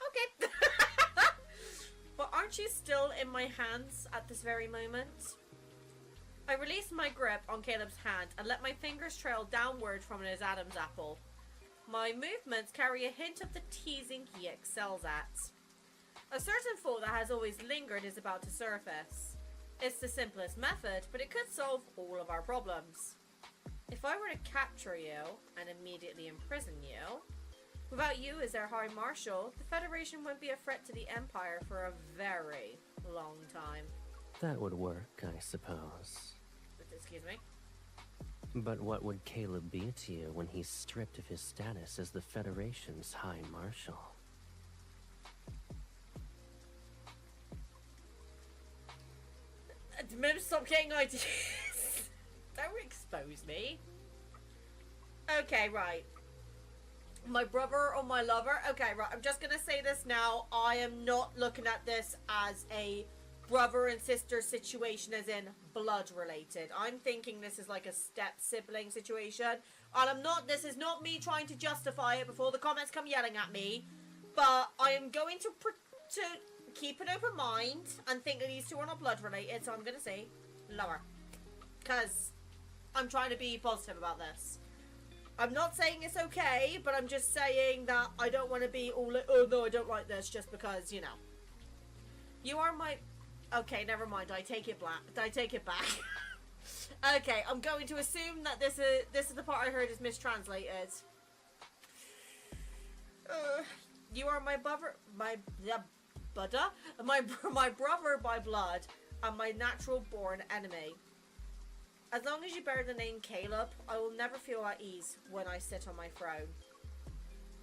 Okay. But aren't you still in my hands at this very moment? I release my grip on Caleb's hand and let my fingers trail downward from his Adam's apple. My movements carry a hint of the teasing he excels at. A certain thought that has always lingered is about to surface. It's the simplest method, but it could solve all of our problems. If I were to capture you and immediately imprison you, without you as their High Marshal, the Federation wouldn't be a threat to the Empire for a very long time. That would work, I suppose. Excuse me? But what would Caleb be to you when he's stripped of his status as the Federation's High Marshal? Mim, stop getting ideas. Don't expose me. Okay, right. My brother or my lover? Okay, right. I'm just gonna say this now. I am not looking at this as a brother and sister situation as in blood related. I'm thinking this is like a step sibling situation. And I'm not, this is not me trying to justify it before the comments come yelling at me. But I am going to keep an open mind and think that these two are not blood related. So I'm going to say lover. Because I'm trying to be positive about this. I'm not saying it's okay, but I'm just saying that I don't want to be all like, oh no, I don't like this just because, you know. You are my... Okay, never mind. I take it back. Okay, I'm going to assume that this is the part I heard is mistranslated. You are my brother, my brother by blood, and my natural born enemy. As long as you bear the name Caleb, I will never feel at ease when I sit on my throne.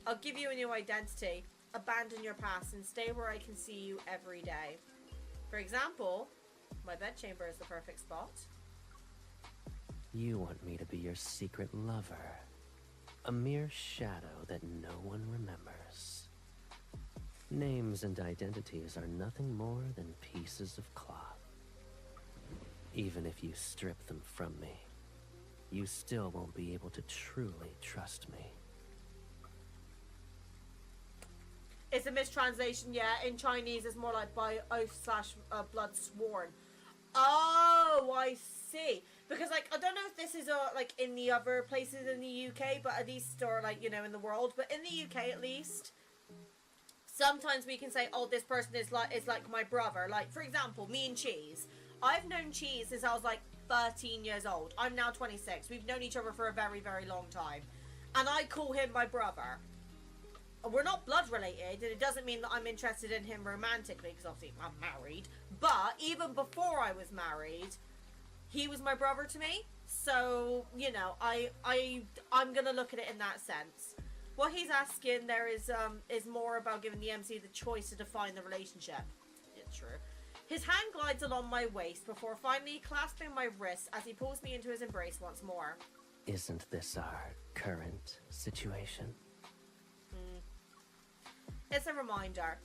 I'll give you a new identity, abandon your past, and stay where I can see you every day. For example, my bedchamber is the perfect spot. You want me to be your secret lover. A mere shadow that no one remembers. Names and identities are nothing more than pieces of cloth. Even if you strip them from me, you still won't be able to truly trust me. It's a mistranslation, yeah. In Chinese, it's more like by oath / blood sworn. Oh, I see. Because, like, I don't know if this is, like, in the other places in the UK, but at least, or, like, you know, in the world. But in the UK, at least, sometimes we can say, oh, this person is like my brother. Like, for example, me and Cheese. I've known Cheese since I was, like, 13 years old. I'm now 26. We've known each other for a very, very long time. And I call him my brother. We're not blood related, and it doesn't mean that I'm interested in him romantically, because obviously I'm married. But even before I was married, he was my brother to me. So, you know, I'm gonna look at it in that sense. What he's asking there is more about giving the MC the choice to define the relationship. It's true. His hand glides along my waist before finally clasping my wrist as he pulls me into his embrace once more. Isn't this our current situation? It's a reminder.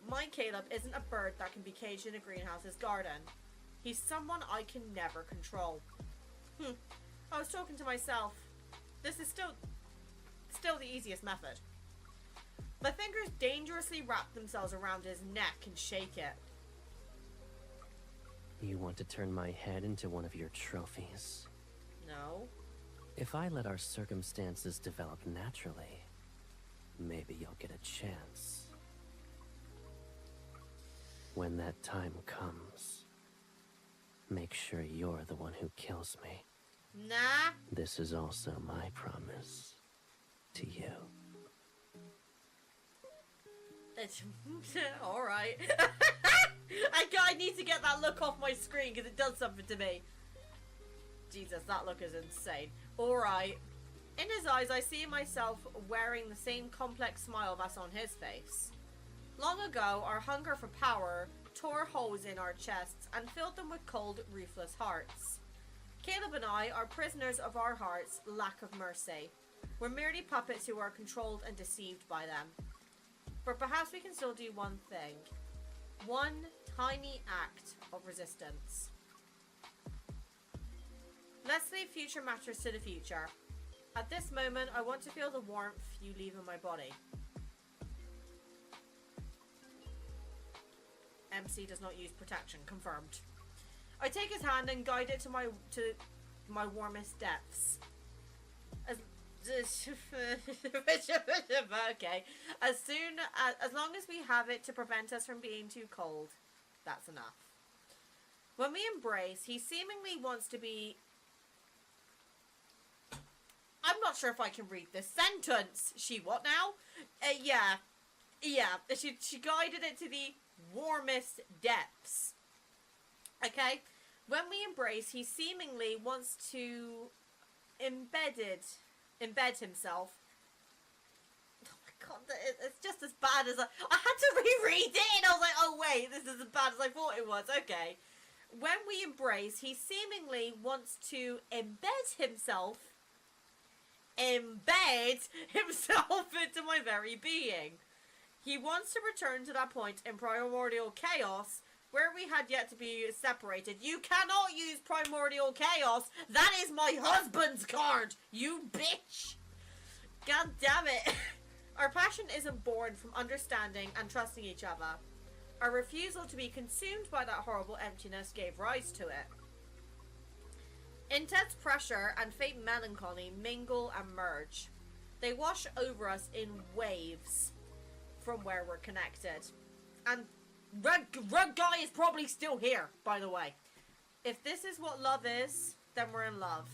My Caleb isn't a bird that can be caged in a greenhouse's garden. He's someone I can never control. I was talking to myself. This is still the easiest method. My fingers dangerously wrap themselves around his neck and shake it. You want to turn my head into one of your trophies? No. If I let our circumstances develop naturally, maybe you'll get a chance. When that time comes, make sure you're the one who kills me. Nah. This is also my promise to you. It's alright. I need to get that look off my screen because it does something to me. Jesus, that look is insane. Alright. In his eyes, I see myself wearing the same complex smile that's on his face. Long ago, our hunger for power tore holes in our chests and filled them with cold, ruthless hearts. Caleb and I are prisoners of our hearts' lack of mercy. We're merely puppets who are controlled and deceived by them. But perhaps we can still do one thing. One tiny act of resistance. Let's leave future matters to the future. At this moment, I want to feel the warmth you leave in my body. MC does not use protection. Confirmed. I take his hand and guide it to my warmest depths. Okay. As long as we have it to prevent us from being too cold, that's enough. When we embrace, he seemingly wants to be... I'm not sure if I can read this sentence. She what now? Yeah. She guided it to the warmest depths. Okay. When we embrace, he seemingly wants to embed himself. Oh my god, it's just as bad as I had to reread it, and I was like, oh wait, this is as bad as I thought it was. Okay. When we embrace, he seemingly wants to embed himself into my very being. He wants to return to that point in primordial chaos where we had yet to be separated. You cannot use primordial chaos. That is my husband's card, you bitch. God damn it. Our passion isn't born from understanding and trusting each other. Our refusal to be consumed by that horrible emptiness gave rise to it. Intense pressure and faint melancholy mingle and merge. They wash over us in waves from where we're connected. And Red Guy is probably still here, by the way. If this is what love is, then we're in love.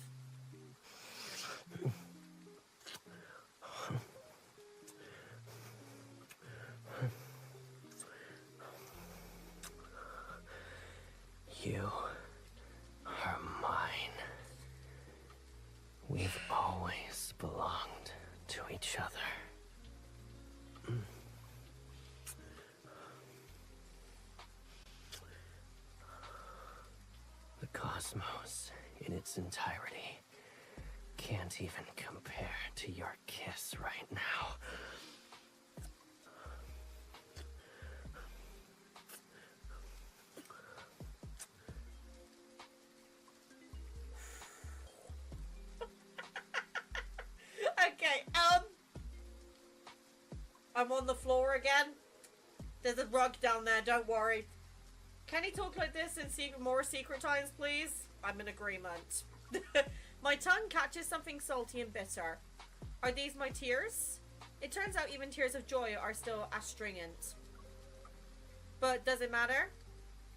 You are mine. We've always belonged to each other. The cosmos in its entirety can't even compare to your kiss right now. Okay, I'm on the floor again. There's a rug down there, don't worry. Can he talk like this in more secret times, please? I'm in agreement. My tongue catches something salty and bitter. Are these my tears? It turns out even tears of joy are still astringent. But does it matter?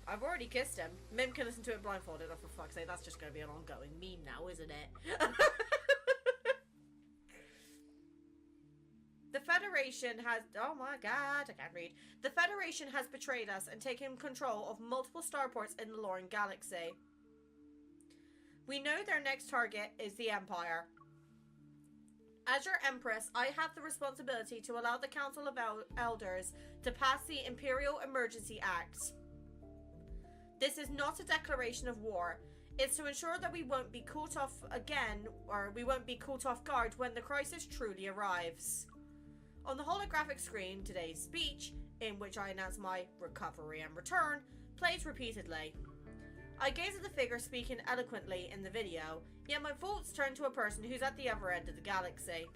I've already kissed him. Mim can listen to it blindfolded. Oh, for fuck's sake, that's just going to be an ongoing meme now, isn't it? The Federation has... Oh my god, I can't read. The Federation has betrayed us and taken control of multiple starports in the Lauren Galaxy. We know their next target is the Empire. As your Empress, I have the responsibility to allow the Council of Elders to pass the Imperial Emergency Act. This is not a declaration of war. It's to ensure that we won't be caught off again, or we won't be caught off guard when the crisis truly arrives. On the holographic screen, today's speech, in which I announce my recovery and return, plays repeatedly. I gaze at the figure speaking eloquently in the video, yet my thoughts turn to a person who's at the other end of the galaxy.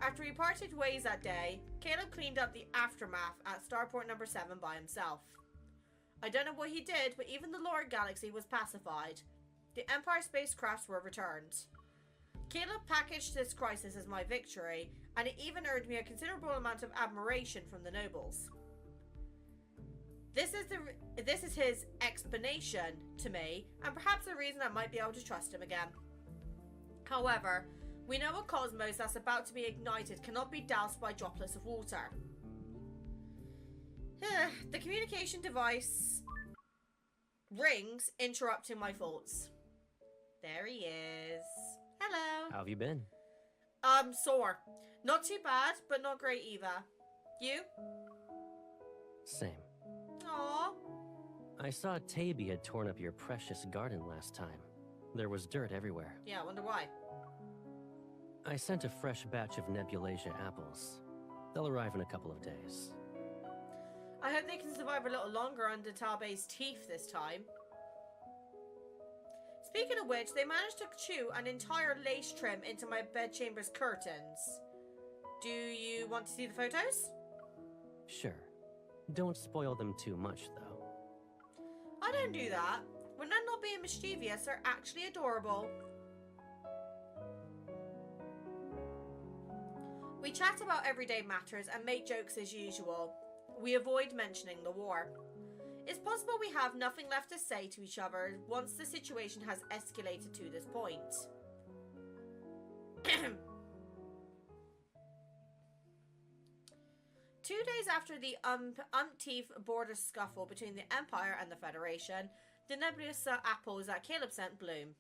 After we parted ways that day, Caleb cleaned up the aftermath at Starport number 7 by himself. I don't know what he did, but even the Lord Galaxy was pacified. The Empire spacecrafts were returned. Caleb packaged this crisis as my victory, and it even earned me a considerable amount of admiration from the nobles. This is his explanation to me, and perhaps the reason I might be able to trust him again. However, we know a cosmos that's about to be ignited cannot be doused by droplets of water. The communication device rings, interrupting my thoughts. There he is. Hello. How have you been? Sore. Not too bad, but not great either. You? Same. Aww. I saw Taby had torn up your precious garden last time. There was dirt everywhere. Yeah, I wonder why. I sent a fresh batch of Nebulasia apples. They'll arrive in a couple of days. I hope they can survive a little longer under Tabe's teeth this time. Speaking of which, they managed to chew an entire lace trim into my bedchamber's curtains. Do you want to see the photos? Sure. Don't spoil them too much, though. I don't do that. When I'm not being mischievous, they're actually adorable. We chat about everyday matters and make jokes as usual. We avoid mentioning the war. It's possible we have nothing left to say to each other once the situation has escalated to this point. 2 days after the umpteenth border scuffle between the Empire and the Federation, the Nebulosa apples that Caleb sent bloom.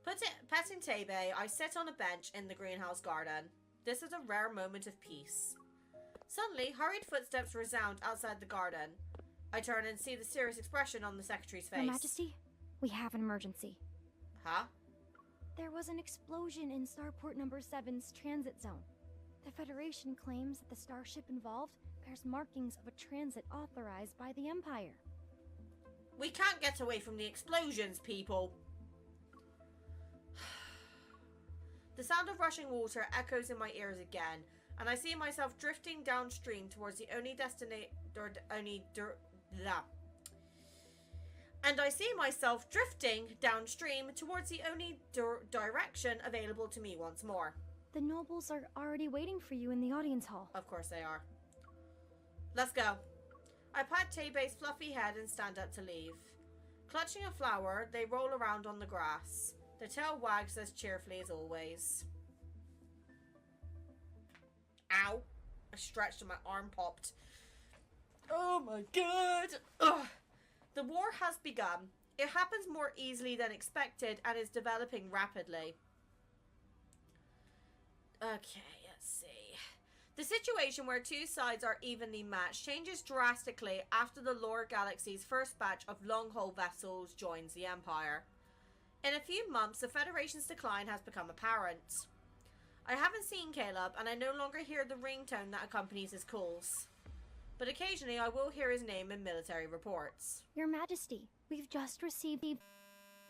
Petting Tabe, I sit on a bench in the greenhouse garden. This is a rare moment of peace. Suddenly, hurried footsteps resound outside the garden. I turn and see the serious expression on the Secretary's face. Your Majesty, we have an emergency. Huh? There was an explosion in Starport number 7's transit zone. The Federation claims that the starship involved bears markings of a transit authorized by the Empire. We can't get away from the explosions, people. The sound of rushing water echoes in my ears again, and I see myself drifting downstream towards the only And I see myself drifting downstream towards the only direction available to me once more. The nobles are already waiting for you in the audience hall. Of course they are. Let's go. I pat Tebe's fluffy head and stand up to leave. Clutching a flower, they roll around on the grass. Their tail wags as cheerfully as always. Ow. I stretched and my arm popped. Oh my god. Ugh. The war has begun. It happens more easily than expected and is developing rapidly. Okay, let's see. The situation where two sides are evenly matched changes drastically after the Lore Galaxy's first batch of long-haul vessels joins the Empire. In a few months, the Federation's decline has become apparent. I haven't seen Caleb, and I no longer hear the ringtone that accompanies his calls. But occasionally I will hear his name in military reports. Your Majesty, we've just received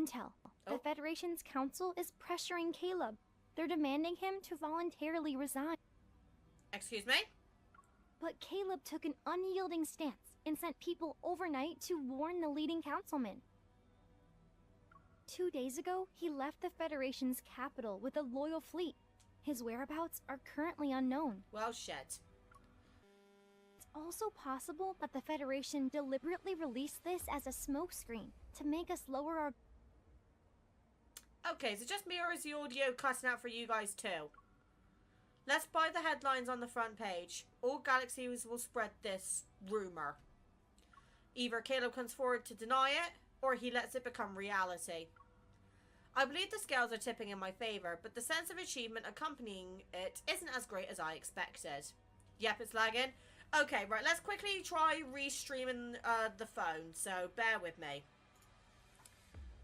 intel. The Federation's council is pressuring Caleb. They're demanding him to voluntarily resign. Excuse me? But Caleb took an unyielding stance and sent people overnight to warn the leading councilman. 2 days ago, he left the Federation's capital with a loyal fleet. His whereabouts are currently unknown. Well, shit. It's also possible that the Federation deliberately released this as a smokescreen to make us lower our... Okay, so just me, or is the audio cutting out for you guys too? Let's buy the headlines on the front page. All galaxies will spread this rumor. Either Caleb comes forward to deny it, or he lets it become reality. I believe the scales are tipping in my favor, but the sense of achievement accompanying it isn't as great as I expected. Yep, it's lagging. Okay, right, let's quickly try restreaming the phone, so bear with me.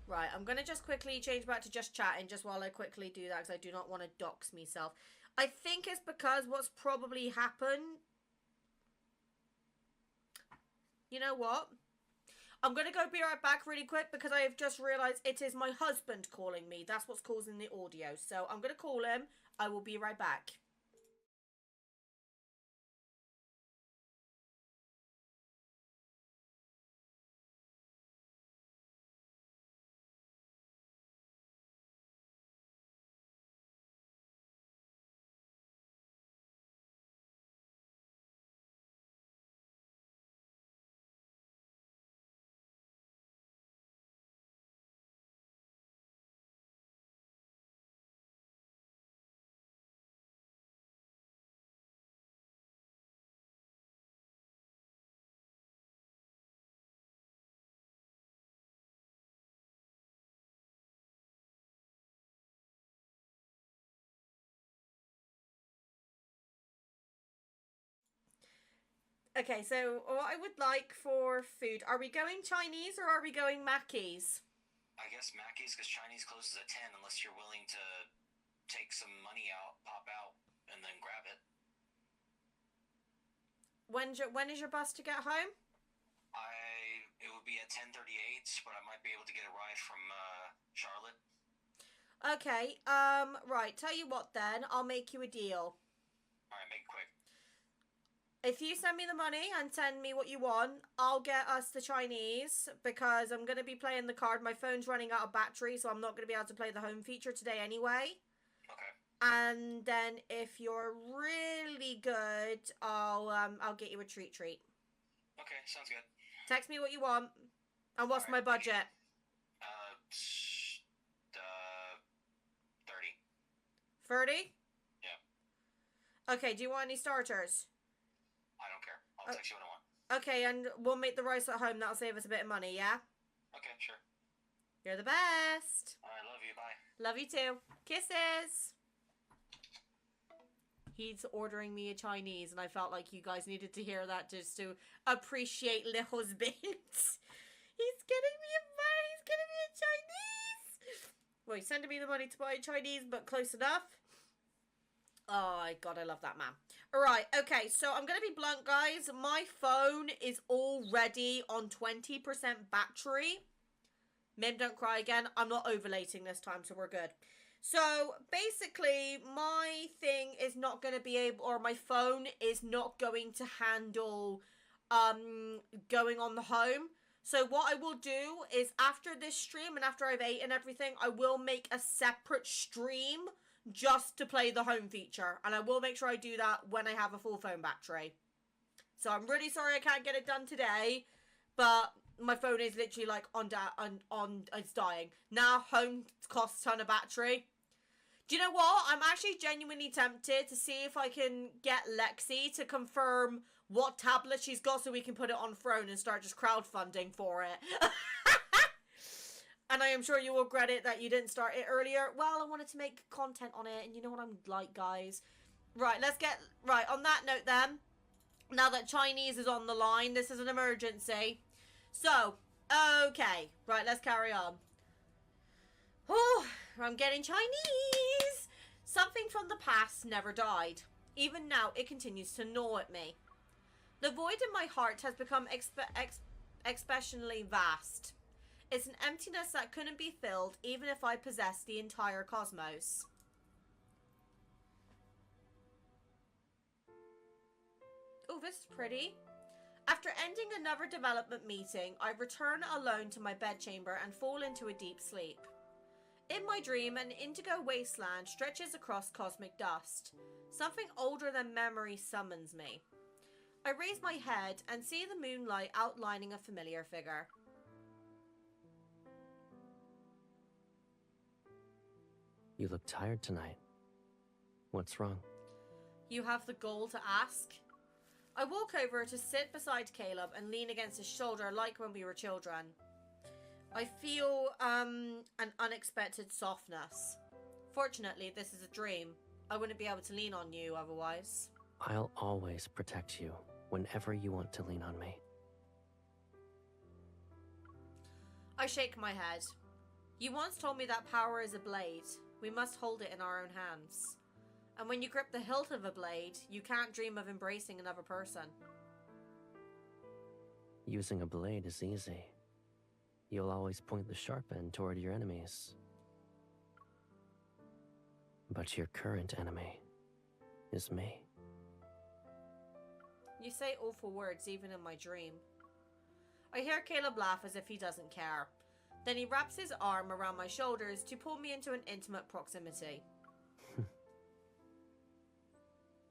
Right, I'm going to just quickly change back to just chatting just while I quickly do that because I do not want to dox myself. I think it's because what's probably happened... You know what? I'm going to go be right back really quick because I have just realised it is my husband calling me. That's what's causing the audio. So I'm going to call him. I will be right back. Okay, so what I would like for food, are we going Chinese or are we going Mackey's? I guess Mackey's, because Chinese closes at 10 unless you're willing to take some money out, pop out, and then grab it. When is your bus to get home? It would be at 10:38, but I might be able to get a ride from Charlotte. Okay, right, tell you what then, I'll make you a deal. Alright, make it quick. If you send me the money and send me what you want, I'll get us the Chinese because I'm going to be playing the card. My phone's running out of battery, so I'm not going to be able to play the home feature today anyway. Okay. And then if you're really good, I'll get you a treat. Okay, sounds good. Text me what you want. And what's my budget? 30. 30? Yeah. Okay, do you want any starters? I don't care. I'll text you what I want. Okay, and we'll make the rice at home. That'll save us a bit of money, yeah? Okay, sure. You're the best. Alright, love you. Bye. Love you too. Kisses. He's ordering me a Chinese, and I felt like you guys needed to hear that just to appreciate le husband. He's getting me a Chinese. Well, he's sending me the money to buy a Chinese, but close enough. Oh, God, I love that man. Alright, okay, so I'm going to be blunt, guys. My phone is already on 20% battery. Mim, don't cry again. I'm not overlating this time, so we're good. So, basically, my thing is not going to be able, or my phone is not going to handle going on the home. So what I will do is after this stream and after I've eaten everything, I will make a separate stream just to play the home feature. And I will make sure I do that when I have a full phone battery. So I'm really sorry I can't get it done today, but my phone is literally like it's dying. Now home costs a ton of battery. Do you know what? I'm actually genuinely tempted to see if I can get Lexi to confirm what tablet she's got so we can put it on Throne and start just crowdfunding for it. And I am sure you will regret it that you didn't start it earlier. Well, I wanted to make content on it, and you know what I'm like, guys. Right, right, on that note then, now that Chinese is on the line, this is an emergency. So, okay, right, let's carry on. Oh, I'm getting Chinese! Something from the past never died. Even now, it continues to gnaw at me. The void in my heart has become exceptionally vast. It's an emptiness that couldn't be filled even if I possessed the entire cosmos. Oh, this is pretty. After ending another development meeting, I return alone to my bedchamber and fall into a deep sleep. In my dream, an indigo wasteland stretches across cosmic dust. Something older than memory summons me. I raise my head and see the moonlight outlining a familiar figure. You look tired tonight. What's wrong? You have the gall to ask? I walk over to sit beside Caleb and lean against his shoulder like when we were children. I feel an unexpected softness. Fortunately, this is a dream. I wouldn't be able to lean on you otherwise. I'll always protect you whenever you want to lean on me. I shake my head. You once told me that power is a blade. We must hold it in our own hands. And when you grip the hilt of a blade, you can't dream of embracing another person. Using a blade is easy. You'll always point the sharp end toward your enemies. But your current enemy is me. You say awful words even in my dream. I hear Caleb laugh as if he doesn't care. Then he wraps his arm around my shoulders to pull me into an intimate proximity.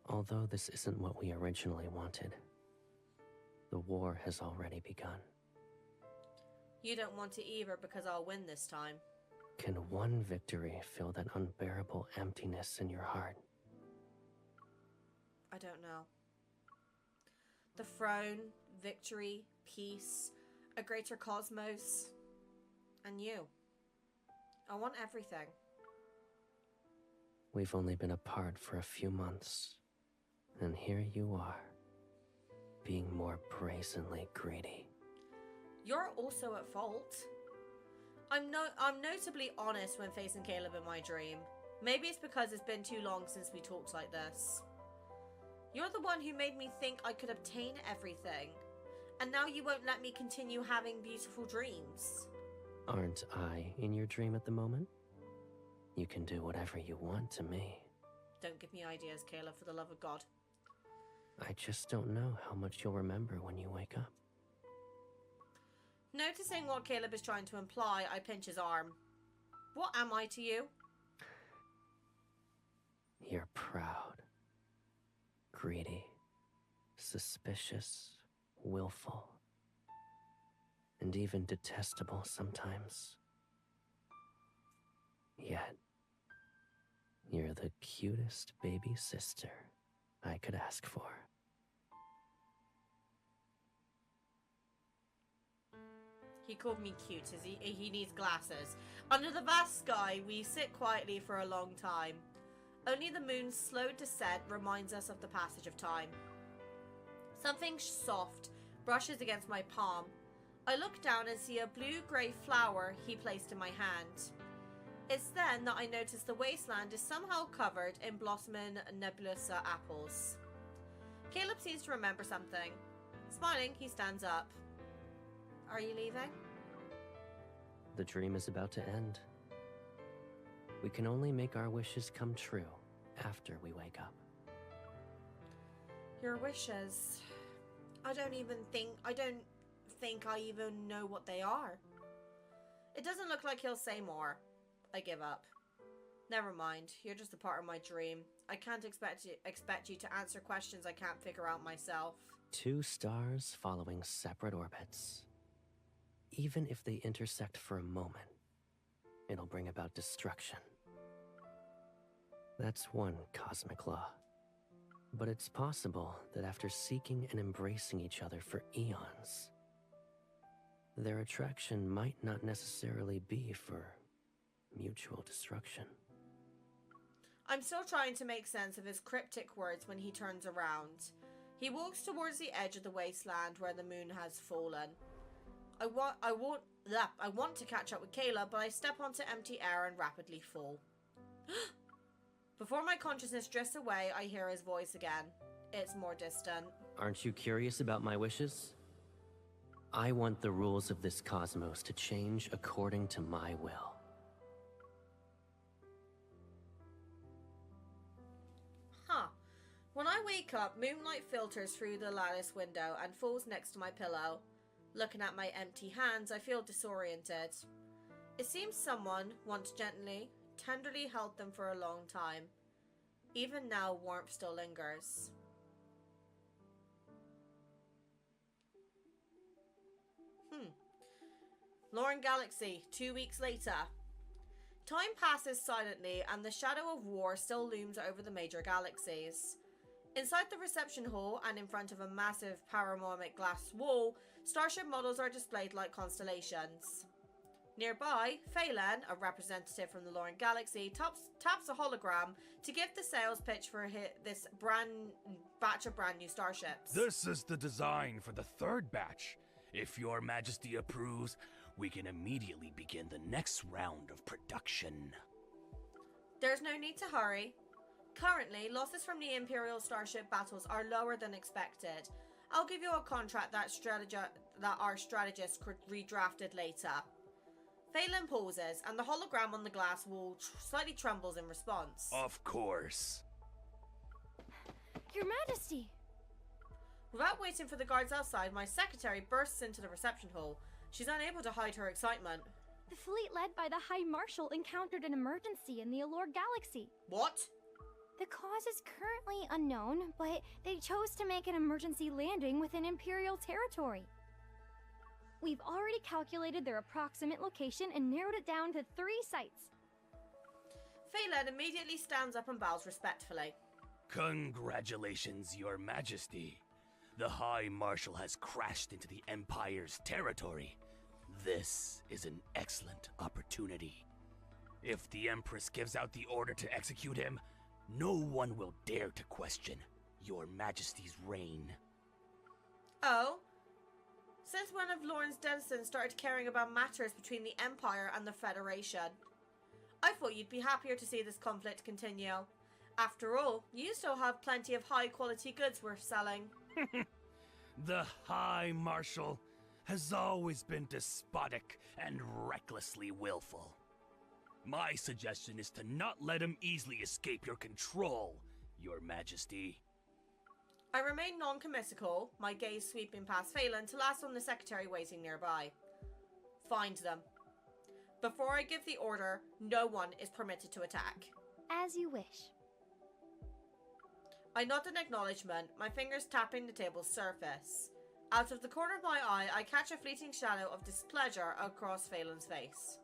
Although this isn't what we originally wanted, the war has already begun. You don't want to either because I'll win this time. Can one victory fill that unbearable emptiness in your heart? I don't know. The throne, victory, peace, a greater cosmos, and you. I want everything. We've only been apart for a few months, and here you are, being more brazenly greedy. You're also at fault. I'm notably honest when facing Caleb in my dream. Maybe it's because it's been too long since we talked like this. You're the one who made me think I could obtain everything, and now you won't let me continue having beautiful dreams. Aren't I in your dream at the moment? You can do whatever you want to me. Don't give me ideas, Caleb, for the love of God. I just don't know how much you'll remember when you wake up. Noticing what Caleb is trying to imply, I pinch his arm. What am I to you? You're proud, greedy, suspicious, willful, and even detestable sometimes. Yet, you're the cutest baby sister I could ask for. He called me cute as he needs glasses. Under the vast sky, we sit quietly for a long time. Only the moon's slow descent reminds us of the passage of time. Something soft brushes against my palm. I look down and see a blue-grey flower he placed in my hand. It's then that I notice the wasteland is somehow covered in blossoming nebulosa apples. Caleb seems to remember something. Smiling, he stands up. Are you leaving? The dream is about to end. We can only make our wishes come true after we wake up. Your wishes. I don't think I even know what they are. It doesn't look like he'll say more. I give up. Never mind, you're just a part of my dream. I can't expect you to answer questions I can't figure out myself. 2 stars following separate orbits. Even if they intersect for a moment, it'll bring about destruction. That's one cosmic law. But it's possible that after seeking and embracing each other for eons, their attraction might not necessarily be for mutual destruction. I'm still trying to make sense of his cryptic words when he turns around. He walks towards the edge of the wasteland where the moon has fallen. I want to catch up with Caleb, but I step onto empty air and rapidly fall. Before my consciousness drifts away, I hear his voice again. It's more distant. Aren't you curious about my wishes? I want the rules of this cosmos to change according to my will. Huh. When I wake up, moonlight filters through the lattice window and falls next to my pillow. Looking at my empty hands, I feel disoriented. It seems someone once gently, tenderly held them for a long time. Even now, warmth still lingers. Lauren Galaxy, 2 weeks later. Time passes silently and the shadow of war still looms over the major galaxies. Inside the reception hall and in front of a massive panoramic glass wall, starship models are displayed like constellations. Nearby, Phelan, a representative from the Lauren Galaxy, taps a hologram to give the sales pitch for this batch of brand new starships. This is the design for the 3rd batch. If Your Majesty approves, we can immediately begin the next round of production. There's no need to hurry. Currently, losses from the Imperial starship battles are lower than expected. I'll give you a contract that our strategist could redrafted later. Phelan pauses, and the hologram on the glass wall slightly trembles in response. Of course. Your Majesty! Without waiting for the guards outside, my secretary bursts into the reception hall. She's unable to hide her excitement. The fleet led by the High Marshal encountered an emergency in the Allure Galaxy. What? The cause is currently unknown, but they chose to make an emergency landing within Imperial territory. We've already calculated their approximate location and narrowed it down to 3 sites. Phelan immediately stands up and bows respectfully. Congratulations, Your Majesty. The High Marshal has crashed into the Empire's territory. This is an excellent opportunity. If the Empress gives out the order to execute him, no one will dare to question Your Majesty's reign. Oh? Since one of Lauren's denizens started caring about matters between the Empire and the Federation? I thought you'd be happier to see this conflict continue. After all, you still have plenty of high-quality goods worth selling. The High Marshal has always been despotic and recklessly willful. My suggestion is to not let him easily escape your control, Your Majesty. I remain non-commissical, my gaze sweeping past Phelan to last on the secretary waiting nearby. Find them. Before I give the order, no one is permitted to attack. As you wish. I nod in acknowledgement, my fingers tapping the table's surface. Out of the corner of my eye, I catch a fleeting shadow of displeasure across Phelan's face.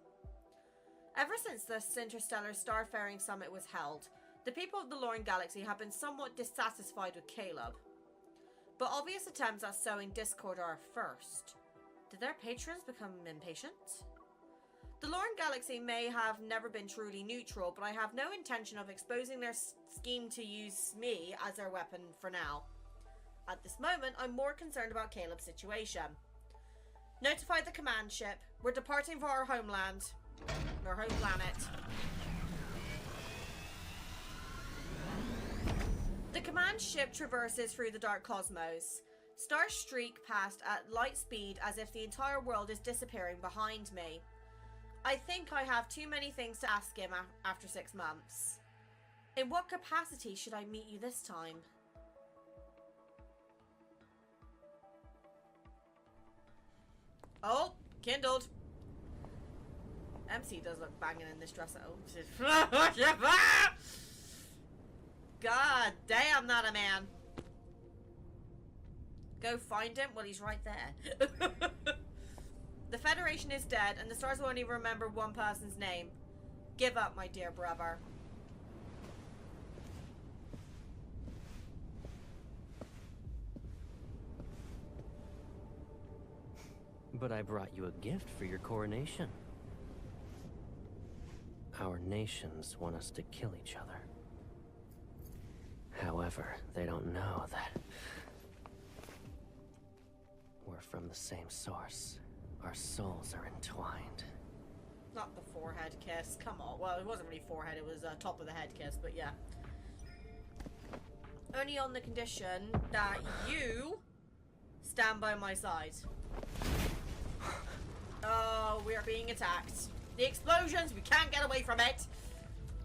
Ever since this interstellar starfaring summit was held, the people of the Lauren Galaxy have been somewhat dissatisfied with Caleb. But obvious attempts at sowing discord are a first. Did their patrons become impatient? The Lauren Galaxy may have never been truly neutral, but I have no intention of exposing their scheme to use me as their weapon for now. At this moment, I'm more concerned about Caleb's situation. Notify the command ship. We're departing for our homeland. Our home planet. The command ship traverses through the dark cosmos. Stars streak past at light speed as if the entire world is disappearing behind me. I think I have too many things to ask him after 6 months. In what capacity should I meet you this time? Oh, kindled. MC does look banging in this dress. Oh, God damn, not a man. Go find him? Well, he's right there. The Federation is dead, and the stars will only remember one person's name. Give up, my dear brother. But I brought you a gift for your coronation. Our nations want us to kill each other. However, they don't know that we're from the same source. Our souls are entwined. Not the forehead kiss. Come on. Well, it wasn't really forehead. It was top of the head kiss, but yeah. Only on the condition that you stand by my side. Oh, we are being attacked. The explosions, we can't get away from it.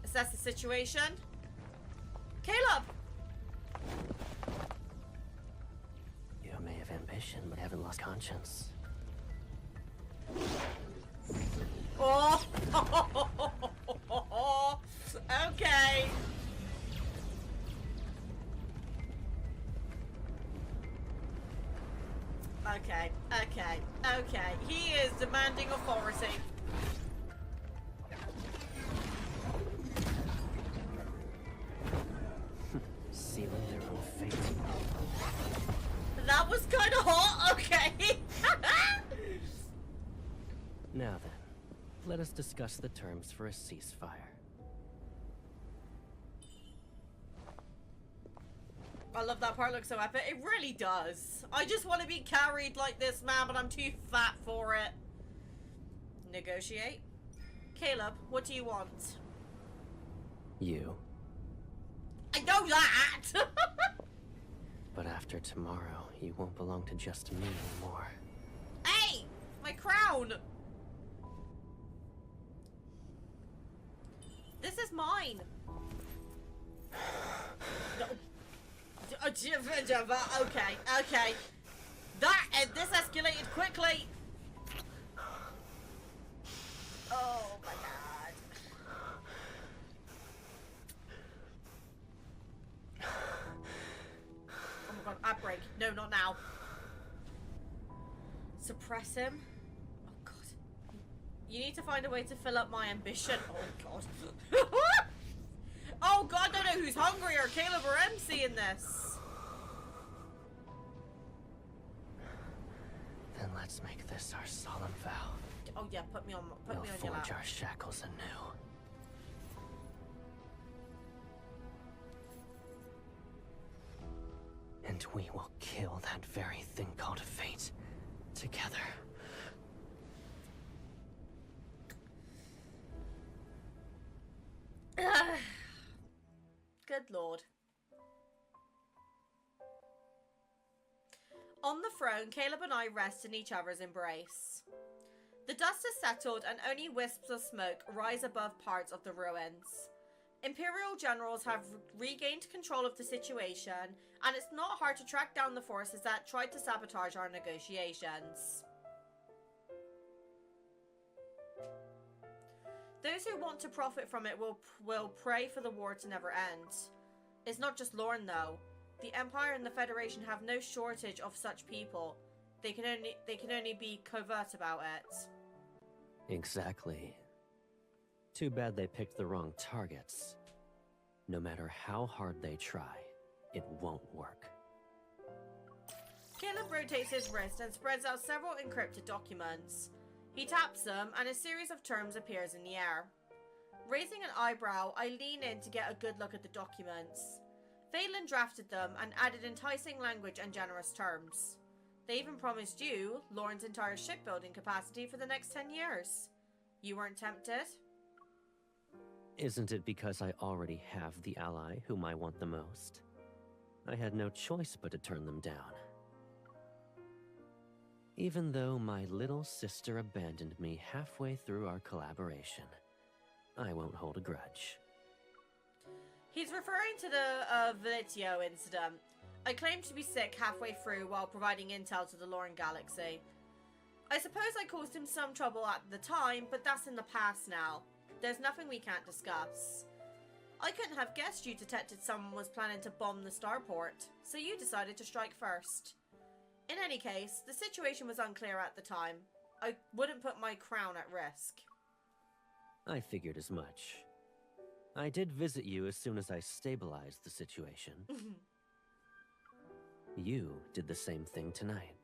Assess the situation. Caleb! You may have ambition, but haven't lost conscience. Oh! Okay. Okay. He is demanding authority. Sealing their own fate. That was kind of hot. Okay. Now then, let us discuss the terms for a ceasefire. I love that part. Looks so epic. It really does. I just want to be carried like this, man, but I'm too fat for it. Negotiate. Caleb, what do you want? You. I know that! But after tomorrow, you won't belong to just me anymore. Hey! My crown! This is mine. No. Okay. This escalated quickly. Oh my god. Oh my god, outbreak. No, not now. Suppress him? Oh god. You need to find a way to fill up my ambition. Oh god. Oh god, I don't know who's hungrier, Caleb or MC in this. Then let's make this our solemn vow. Oh yeah, put me on We'll your forge lap. our shackles anew. And we will kill that very thing called fate together. Good lord. On the throne, Caleb and I rest in each other's embrace. The dust has settled and only wisps of smoke rise above parts of the ruins. Imperial generals have regained control of the situation, and it's not hard to track down the forces that tried to sabotage our negotiations. Those who want to profit from it will pray for the war to never end. It's not just Lorne though. The Empire and the Federation have no shortage of such people. They can only be covert about it. Exactly. Too bad they picked the wrong targets. No matter how hard they try, it won't work. Caleb rotates his wrist and spreads out several encrypted documents. He taps them, and a series of terms appears in the air. Raising an eyebrow, I lean in to get a good look at the documents. Phelan drafted them and added enticing language and generous terms. They even promised you Lorne's entire shipbuilding capacity for the next 10 years. You weren't tempted? Isn't it because I already have the ally whom I want the most? I had no choice but to turn them down. Even though my little sister abandoned me halfway through our collaboration, I won't hold a grudge. He's referring to the Velitio incident. I claimed to be sick halfway through while providing intel to the Lorne Galaxy. I suppose I caused him some trouble at the time, but that's in the past now. There's nothing we can't discuss. I couldn't have guessed you detected someone was planning to bomb the starport, so you decided to strike first. In any case, the situation was unclear at the time. I wouldn't put my crown at risk. I figured as much. I did visit you as soon as I stabilized the situation. You did the same thing tonight.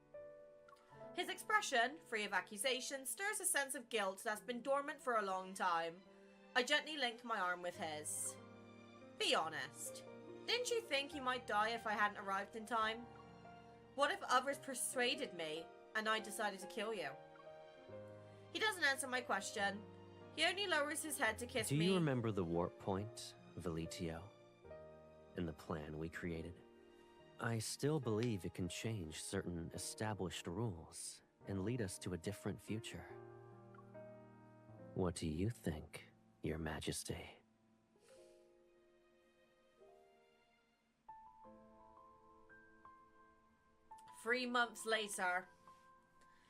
His expression, free of accusation, stirs a sense of guilt that's been dormant for a long time. I gently linked my arm with his. Be honest. Didn't you think you might die if I hadn't arrived in time? What if others persuaded me, and I decided to kill you? He doesn't answer my question. He only lowers his head to kiss me. Do you remember the warp point, Velitio? And the plan we created? I still believe it can change certain established rules and lead us to a different future. What do you think, Your Majesty? Three months later.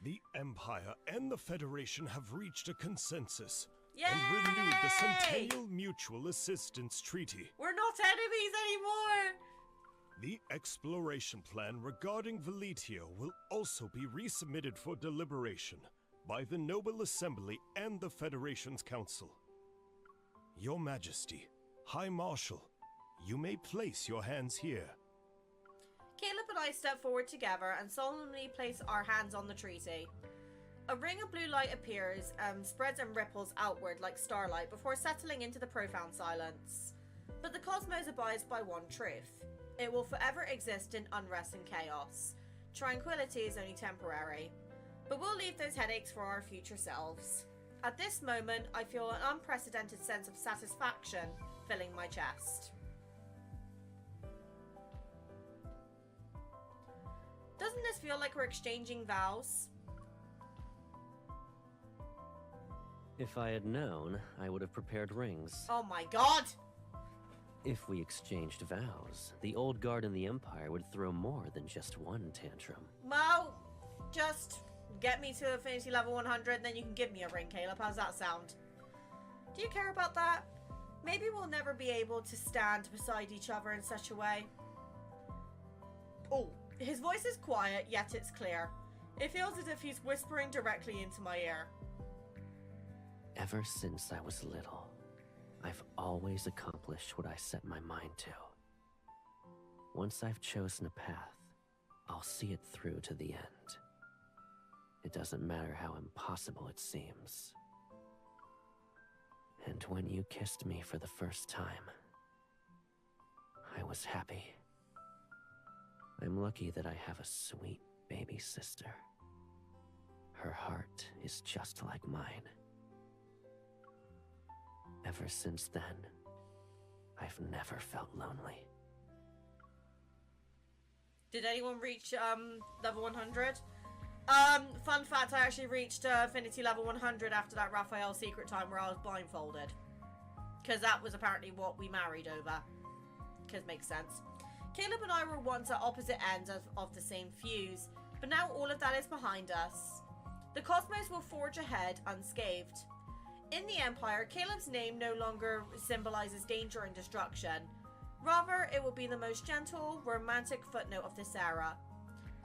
The Empire and the Federation have reached a consensus Yay! and renewed the Centennial Mutual Assistance Treaty. We're not enemies anymore! The exploration plan regarding Velitio will also be resubmitted for deliberation by the Noble Assembly and the Federation's Council. Your Majesty, High Marshal, you may place your hands here. Caleb and I step forward together and solemnly place our hands on the treaty. A ring of blue light appears, spreads and ripples outward like starlight before settling into the profound silence. But the cosmos abides by one truth. It will forever exist in unrest and chaos. Tranquility is only temporary. But we'll leave those headaches for our future selves. At this moment, I feel an unprecedented sense of satisfaction filling my chest. Doesn't this feel like we're exchanging vows? If I had known, I would have prepared rings. Oh my god! If we exchanged vows, the old guard in the Empire would throw more than just one tantrum. Well, just get me to Affinity level 100 and then you can give me a ring, Caleb. How's that sound? Do you care about that? Maybe we'll never be able to stand beside each other in such a way. Oh, his voice is quiet, yet it's clear. It feels as if he's whispering directly into my ear. Ever since I was little, I've always accomplished what I set my mind to. Once I've chosen a path, I'll see it through to the end. It doesn't matter how impossible it seems. And when you kissed me for the first time, I was happy. I'm lucky that I have a sweet baby sister. Her heart is just like mine. Ever since then, I've never felt lonely. Did anyone reach level 100? Fun fact, I actually reached Affinity level 100 after that Raphael secret time where I was blindfolded. Because that was apparently what we married over. Because makes sense. Caleb and I were once at opposite ends of the same fuse, but now all of that is behind us. The cosmos will forge ahead unscathed. In the Empire, Caleb's name no longer symbolizes danger and destruction. Rather, it will be the most gentle, romantic footnote of this era.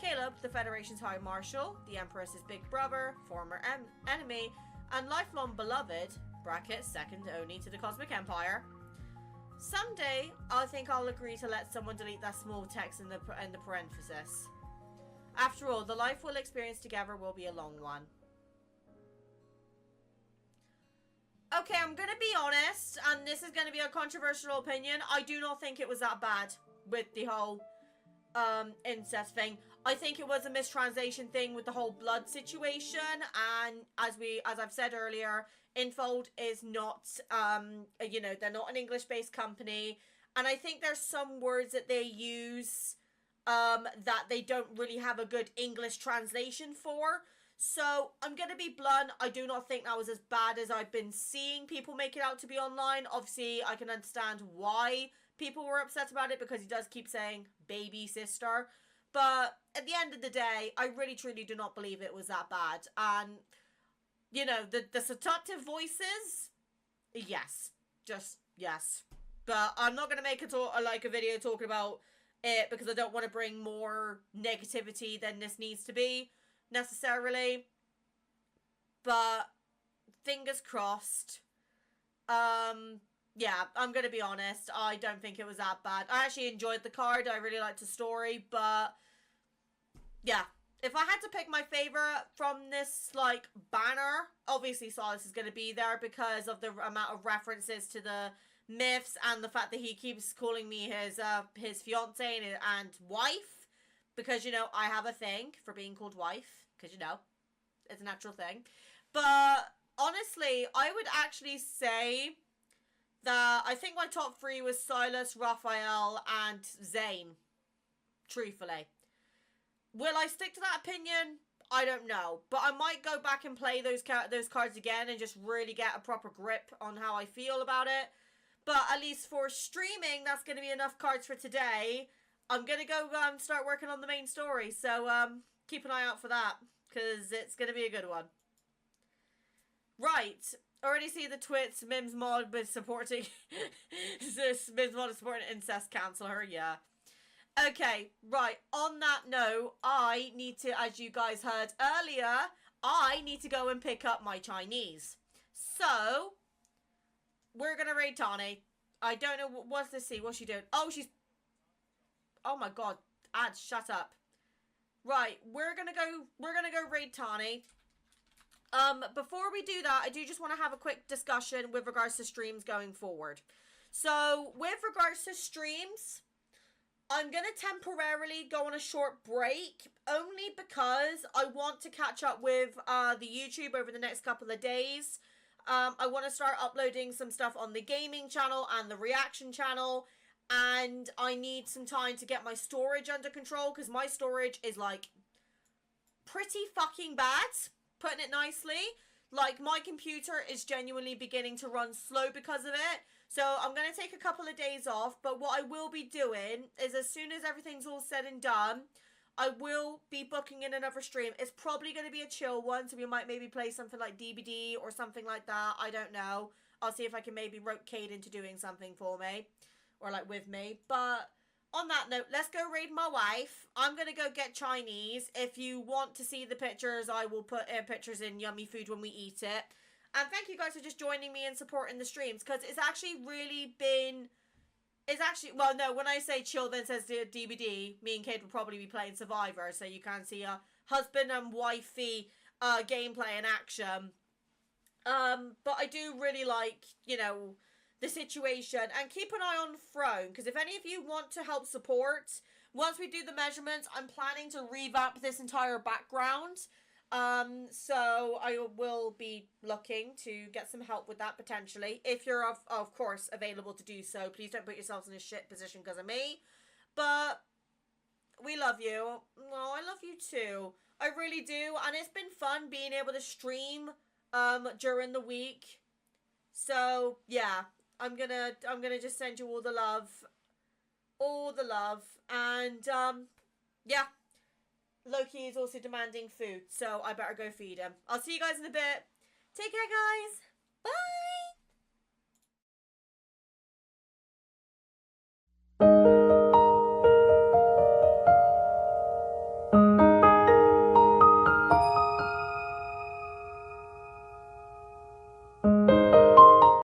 Caleb, the Federation's High Marshal, the Empress's big brother, former enemy, and lifelong beloved, brackets second only to the Cosmic Empire. Someday, I think I'll agree to let someone delete that small text in the parenthesis. After all, the life we'll experience together will be a long one. Okay, I'm gonna be honest, and this is gonna be a controversial opinion. I do not think it was that bad with the whole incest thing. I think it was a mistranslation thing with the whole blood situation, and as I've said earlier, Infold is not you know, they're not an English-based company, and I think there's some words that they use that they don't really have a good English translation for. So, I'm going to be blunt, I do not think that was as bad as I've been seeing people make it out to be online. Obviously, I can understand why people were upset about it, because he does keep saying baby sister. But at the end of the day, I really truly do not believe it was that bad. And, you know, the seductive voices, yes. Just, yes. But I'm not going to make a video talking about it because I don't want to bring more negativity than this needs to be, necessarily. But, fingers crossed. Yeah, I'm going to be honest. I don't think it was that bad. I actually enjoyed the card. I really liked the story, but yeah. If I had to pick my favorite from this, like, banner, obviously Solace is going to be there because of the amount of references to the myths and the fact that he keeps calling me his fiance and wife. Because, you know, I have a thing for being called wife. Because, you know, it's a natural thing. But, honestly, I would actually say that I think my top 3 was Silas, Raphael, and Zane. Truthfully. Will I stick to that opinion? I don't know. But I might go back and play those cards again and just really get a proper grip on how I feel about it. But at least for streaming, that's going to be enough cards for today. I'm going to go start working on the main story. So keep an eye out for that. Because it's going to be a good one. Right. Already see the twits. Mims mod is supporting... Mims mod is supporting incest counselor. Yeah. Okay, right, on that note, I need to, as you guys heard earlier, I need to go and pick up my Chinese. So, we're gonna raid Tani. I don't know, what's this see? What's she doing? Oh, she's... Oh my god, ads, shut up. Right, we're gonna go raid Tani. Before we do that, I do just want to have a quick discussion with regards to streams going forward. So, with regards to streams... I'm going to temporarily go on a short break, only because I want to catch up with the YouTube over the next couple of days. I want to start uploading some stuff on the gaming channel and the reaction channel, and I need some time to get my storage under control, because my storage is, like, pretty fucking bad, putting it nicely. Like, my computer is genuinely beginning to run slow because of it. So, I'm going to take a couple of days off, but what I will be doing is as soon as everything's all said and done, I will be booking in another stream. It's probably going to be a chill one, so we might maybe play something like DBD or something like that. I don't know. I'll see if I can maybe rope Cade into doing something for me, or like with me. But on that note, let's go raid my wife. I'm going to go get Chinese. If you want to see the pictures, I will put pictures in Yummy Food when we eat it. And thank you guys for just joining me and supporting the streams, because it's actually really been... It's actually... Well, no, when I say chill, then says the DVD, me and Kate will probably be playing Survivor, so you can see a husband and wifey gameplay in action. But I do really like, you know, the situation. And keep an eye on Throne, because if any of you want to help support, once we do the measurements, I'm planning to revamp this entire background. So I will be looking to get some help with that potentially. If you're of course available to do so, please don't put yourselves in a shit position because of me. But we love you. No, I love you too. I really do, and it's been fun being able to stream during the week. So yeah, I'm gonna just send you all the love, and yeah. Loki is also demanding food, so I better go feed him. I'll see you guys in a bit. Take care, guys!